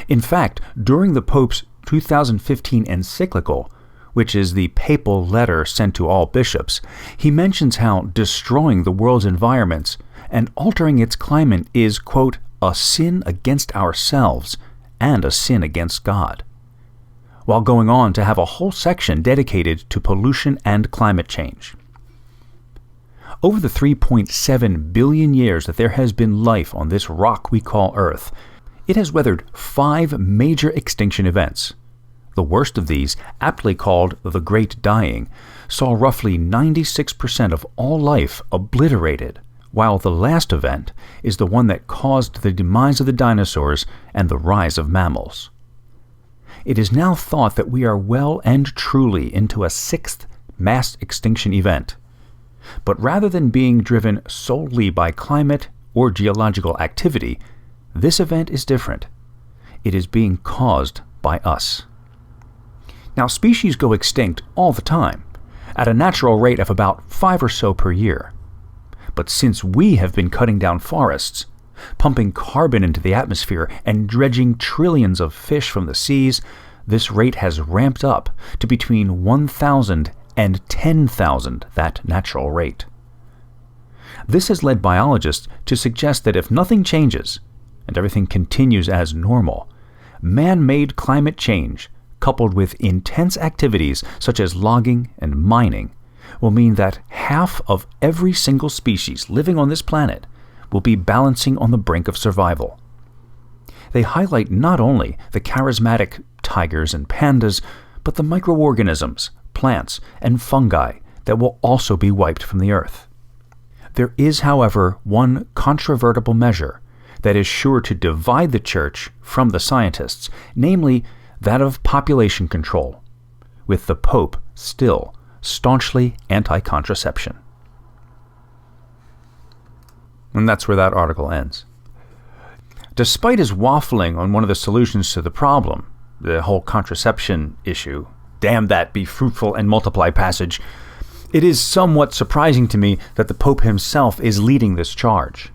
In fact, during the Pope's 2015 encyclical, which is the papal letter sent to all bishops, he mentions how destroying the world's environments and altering its climate is, quote, "a sin against ourselves and a sin against God," while going on to have a whole section dedicated to pollution and climate change. Over the 3.7 billion years that there has been life on this rock we call Earth, it has weathered 5 major extinction events. The worst of these, aptly called the Great Dying, saw roughly 96% of all life obliterated, while the last event is the one that caused the demise of the dinosaurs and the rise of mammals. It is now thought that we are well and truly into a 6th mass extinction event. But rather than being driven solely by climate or geological activity, this event is different. It is being caused by us. Now, species go extinct all the time, at a natural rate of about 5 or so per year. But since we have been cutting down forests, pumping carbon into the atmosphere, and dredging trillions of fish from the seas, this rate has ramped up to between 1,000 and 10,000 that natural rate. This has led biologists to suggest that if nothing changes, and everything continues as normal, man-made climate change, coupled with intense activities such as logging and mining, will mean that half of every single species living on this planet will be balancing on the brink of survival. They highlight not only the charismatic tigers and pandas, but the microorganisms, plants, and fungi that will also be wiped from the earth. There is, however, one controvertible measure that is sure to divide the church from the scientists, namely that of population control, with the Pope still staunchly anti-contraception. And that's where that article ends. Despite his waffling on one of the solutions to the problem, the whole contraception issue, damn that be fruitful and multiply passage, it is somewhat surprising to me that the Pope himself is leading this charge.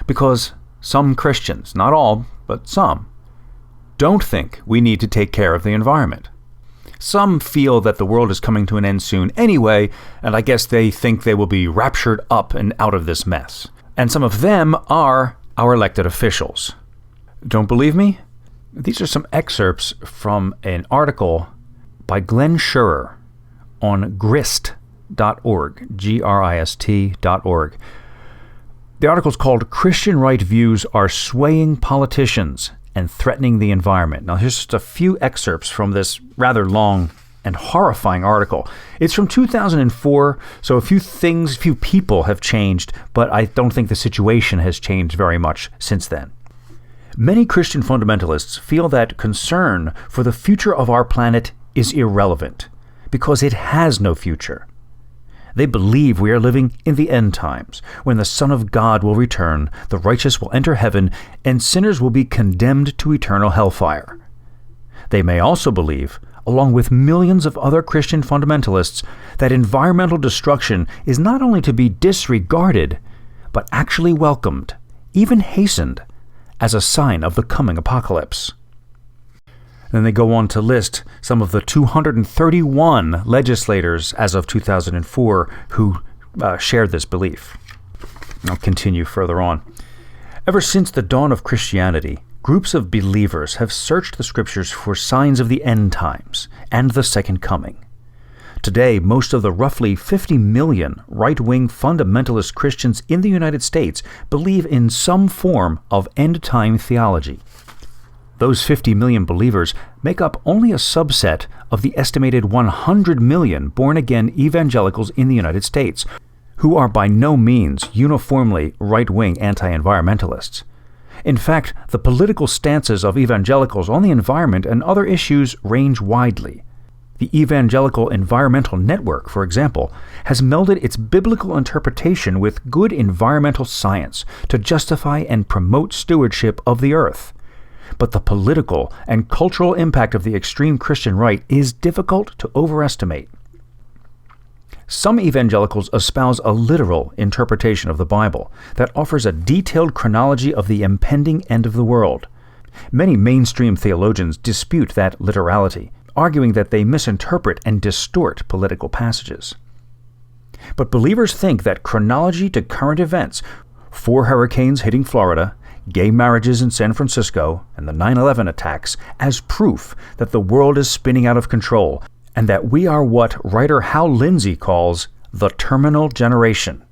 Because some Christians, not all, but some, don't think we need to take care of the environment. Some feel that the world is coming to an end soon anyway, and I guess they think they will be raptured up and out of this mess. And some of them are our elected officials. Don't believe me? These are some excerpts from an article by Glenn Schurer on grist.org, grist.org. The article is called "Christian Right Views Are Swaying Politicians and Threatening the Environment." Now, here's just a few excerpts from this rather long and horrifying article. It's from 2004, so a few people have changed, but I don't think the situation has changed very much since then. Many Christian fundamentalists feel that concern for the future of our planet is irrelevant because it has no future. They believe we are living in the end times, when the Son of God will return, the righteous will enter heaven, and sinners will be condemned to eternal hellfire. They may also believe, along with millions of other Christian fundamentalists, that environmental destruction is not only to be disregarded, but actually welcomed, even hastened, as a sign of the coming apocalypse. Then they go on to list some of the 231 legislators as of 2004 who shared this belief. I'll continue further on. Ever since the dawn of Christianity, groups of believers have searched the scriptures for signs of the end times and the second coming. Today, most of the roughly 50 million right-wing fundamentalist Christians in the United States believe in some form of end-time theology. Those 50 million believers make up only a subset of the estimated 100 million born-again evangelicals in the United States, who are by no means uniformly right-wing anti-environmentalists. In fact, the political stances of evangelicals on the environment and other issues range widely. The Evangelical Environmental Network, for example, has melded its biblical interpretation with good environmental science to justify and promote stewardship of the earth. But the political and cultural impact of the extreme Christian right is difficult to overestimate. Some evangelicals espouse a literal interpretation of the Bible that offers a detailed chronology of the impending end of the world. Many mainstream theologians dispute that literality, arguing that they misinterpret and distort political passages. But believers think that chronology to current events, 4 hurricanes hitting Florida, gay marriages in San Francisco, and the 9/11 attacks, as proof that the world is spinning out of control, and that we are what writer Hal Lindsey calls the terminal generation.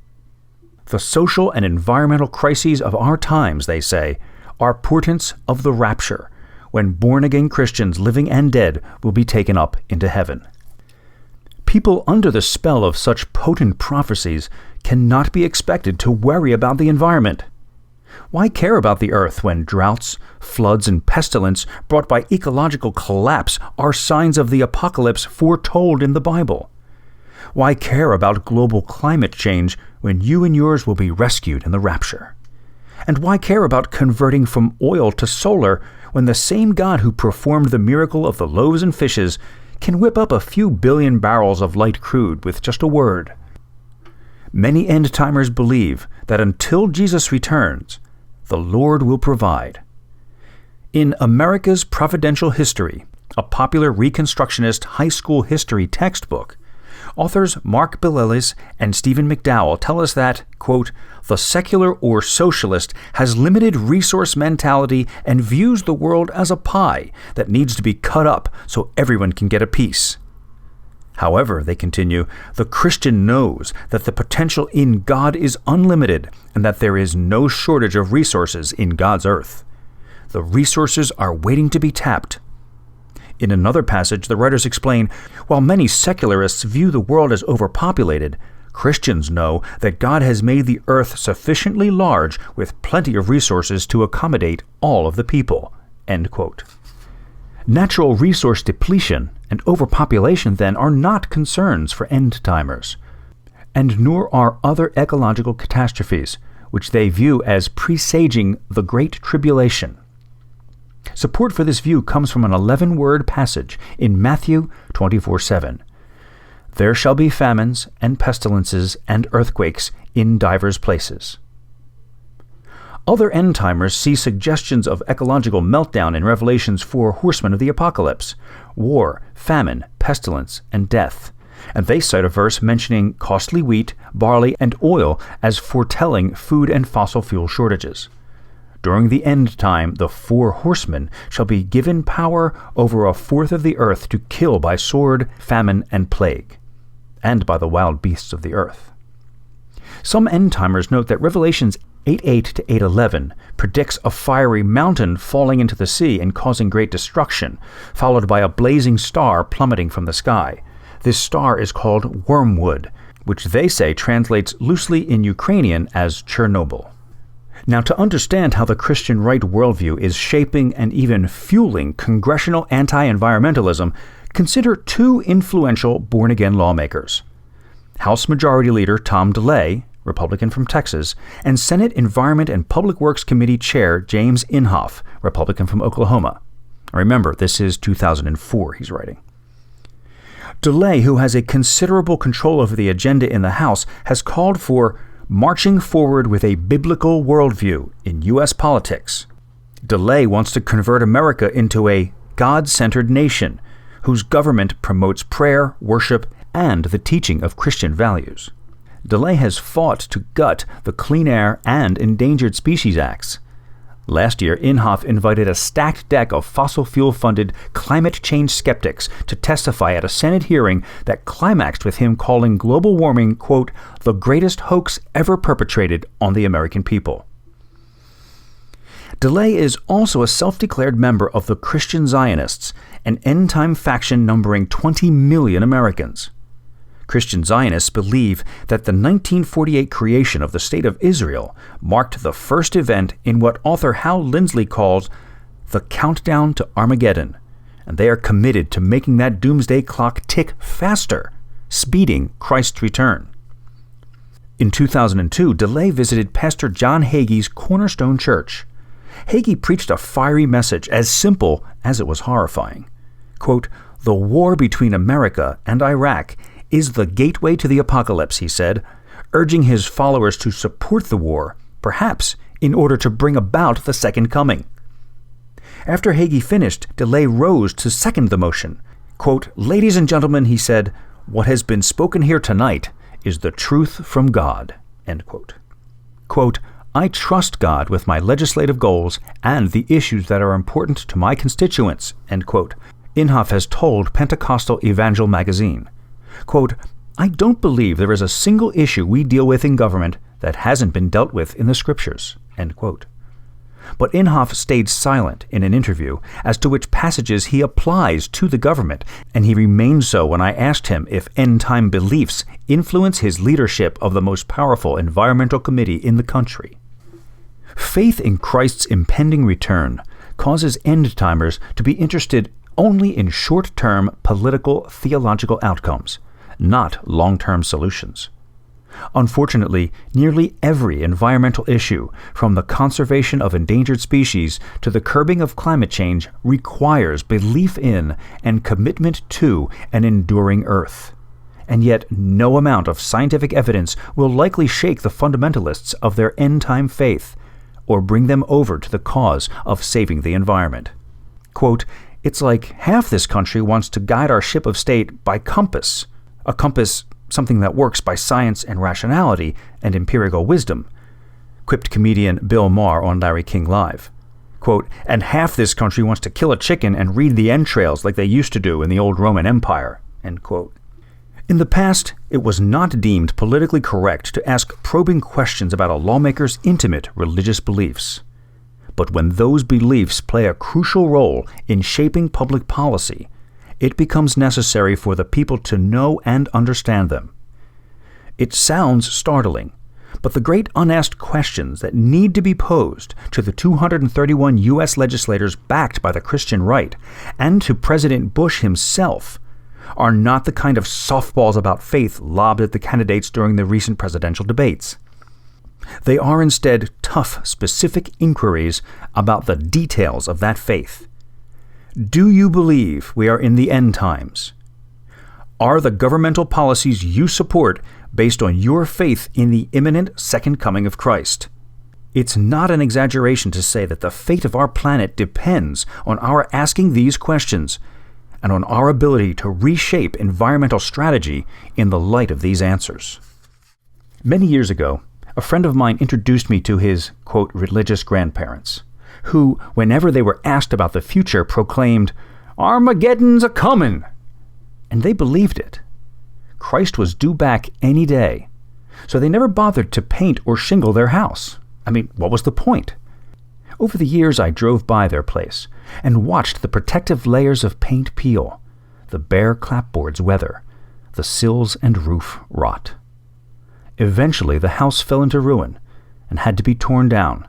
The social and environmental crises of our times, they say, are portents of the rapture, when born-again Christians, living and dead, will be taken up into heaven. People under the spell of such potent prophecies cannot be expected to worry about the environment. Why care about the earth when droughts, floods, and pestilence brought by ecological collapse are signs of the apocalypse foretold in the Bible? Why care about global climate change when you and yours will be rescued in the rapture? And why care about converting from oil to solar when the same God who performed the miracle of the loaves and fishes can whip up a few billion barrels of light crude with just a word? Many end-timers believe that until Jesus returns, the Lord will provide. In America's Providential History, a popular Reconstructionist high school history textbook, authors Mark Billelis and Stephen McDowell tell us that, quote, the secular or socialist has limited resource mentality and views the world as a pie that needs to be cut up so everyone can get a piece. However, they continue, the Christian knows that the potential in God is unlimited and that there is no shortage of resources in God's earth. The resources are waiting to be tapped. In another passage, the writers explain, while many secularists view the world as overpopulated, Christians know that God has made the earth sufficiently large with plenty of resources to accommodate all of the people. End quote. Natural resource depletion and overpopulation, then, are not concerns for end-timers, and nor are other ecological catastrophes, which they view as presaging the Great Tribulation. Support for this view comes from an 11-word passage in Matthew 24:7. There shall be famines and pestilences and earthquakes in divers places. Other end-timers see suggestions of ecological meltdown in Revelation's 4 horsemen of the apocalypse: war, famine, pestilence, and death. And they cite a verse mentioning costly wheat, barley, and oil as foretelling food and fossil fuel shortages. During the end time, the 4 horsemen shall be given power over a fourth of the earth to kill by sword, famine, and plague, and by the wild beasts of the earth. Some end-timers note that Revelation's 8:8 to 8:11 predicts a fiery mountain falling into the sea and causing great destruction, followed by a blazing star plummeting from the sky. This star is called Wormwood, which they say translates loosely in Ukrainian as Chernobyl. Now, to understand how the Christian right worldview is shaping and even fueling congressional anti-environmentalism, consider 2 influential born-again lawmakers: House Majority Leader Tom DeLay, Republican from Texas, and Senate Environment and Public Works Committee Chair James Inhofe, Republican from Oklahoma. Remember, this is 2004 he's writing. DeLay, who has a considerable control over the agenda in the House, has called for marching forward with a biblical worldview in U.S. politics. DeLay wants to convert America into a God-centered nation whose government promotes prayer, worship, and the teaching of Christian values. DeLay has fought to gut the Clean Air and Endangered Species Acts. Last year, Inhofe invited a stacked deck of fossil fuel-funded climate change skeptics to testify at a Senate hearing that climaxed with him calling global warming, quote, the greatest hoax ever perpetrated on the American people. DeLay is also a self-declared member of the Christian Zionists, an end-time faction numbering 20 million Americans. Christian Zionists believe that the 1948 creation of the State of Israel marked the first event in what author Hal Lindsley calls the countdown to Armageddon, and they are committed to making that doomsday clock tick faster, speeding Christ's return. In 2002, DeLay visited Pastor John Hagee's Cornerstone Church. Hagee preached a fiery message as simple as it was horrifying. Quote, the war between America and Iraq is the gateway to the apocalypse, he said, urging his followers to support the war, perhaps in order to bring about the second coming. After Hagee finished, DeLay rose to second the motion. Quote, ladies and gentlemen, he said, what has been spoken here tonight is the truth from God. End quote. Quote, I trust God with my legislative goals and the issues that are important to my constituents, end quote. Inhofe has told Pentecostal Evangel magazine. Quote, I don't believe there is a single issue we deal with in government that hasn't been dealt with in the scriptures." End quote. But Inhofe stayed silent in an interview as to which passages he applies to the government, and he remained so when I asked him if end-time beliefs influence his leadership of the most powerful environmental committee in the country. Faith in Christ's impending return causes end-timers to be interested only in short-term political theological outcomes, not long-term solutions. Unfortunately, nearly every environmental issue, from the conservation of endangered species to the curbing of climate change, requires belief in and commitment to an enduring Earth. And yet no amount of scientific evidence will likely shake the fundamentalists of their end-time faith or bring them over to the cause of saving the environment. Quote, "It's like half this country wants to guide our ship of state by compass, a compass something that works by science and rationality and empirical wisdom," quipped comedian Bill Maher on Larry King Live. Quote, "And half this country wants to kill a chicken and read the entrails like they used to do in the old Roman Empire." End quote. In the past, it was not deemed politically correct to ask probing questions about a lawmaker's intimate religious beliefs. But when those beliefs play a crucial role in shaping public policy, it becomes necessary for the people to know and understand them. It sounds startling, but the great unasked questions that need to be posed to the 231 U.S. legislators backed by the Christian right and to President Bush himself are not the kind of softballs about faith lobbed at the candidates during the recent presidential debates. They are instead tough, specific inquiries about the details of that faith. Do you believe we are in the end times? Are the governmental policies you support based on your faith in the imminent second coming of Christ? It's not an exaggeration to say that the fate of our planet depends on our asking these questions and on our ability to reshape environmental strategy in the light of these answers. Many years ago, a friend of mine introduced me to his, quote, religious grandparents, who, whenever they were asked about the future, proclaimed, "Armageddon's a-comin'!" And they believed it. Christ was due back any day, so they never bothered to paint or shingle their house. I mean, what was the point? Over the years, I drove by their place and watched the protective layers of paint peel, the bare clapboards weather, the sills and roof rot. Eventually, the house fell into ruin and had to be torn down,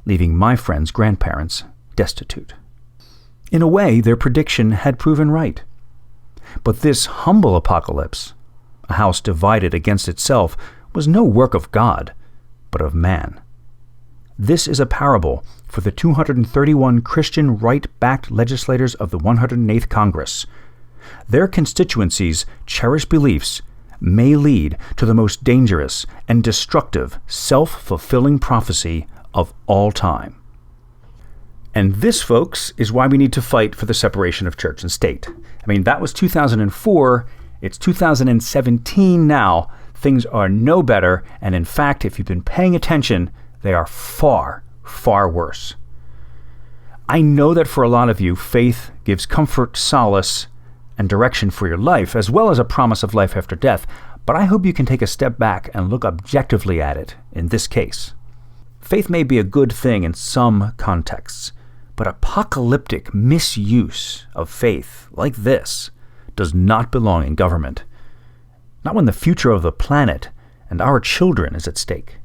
leaving my friend's grandparents destitute. In a way, their prediction had proven right. But this humble apocalypse, a house divided against itself, was no work of God, but of man. This is a parable for the 231 Christian right-backed legislators of the 108th Congress. Their constituencies' cherished beliefs may lead to the most dangerous and destructive self-fulfilling prophecy of all time. And this, folks, is why we need to fight for the separation of church and state. I mean, that was 2004. It's 2017 now. Things are no better. And in fact, if you've been paying attention, they are far, far worse. I know that for a lot of you, faith gives comfort, solace, and direction for your life, as well as a promise of life after death. But I hope you can take a step back and look objectively at it in this case. Faith may be a good thing in some contexts, but apocalyptic misuse of faith like this does not belong in government. Not when the future of the planet and our children is at stake.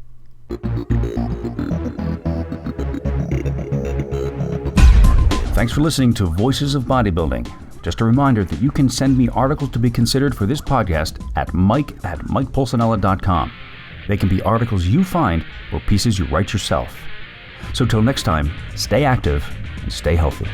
Thanks for listening to Voices of Bodybuilding. Just a reminder that you can send me articles to be considered for this podcast at mike@mikepulcinella.com. They can be articles you find or pieces you write yourself. So till next time, stay active and stay healthy.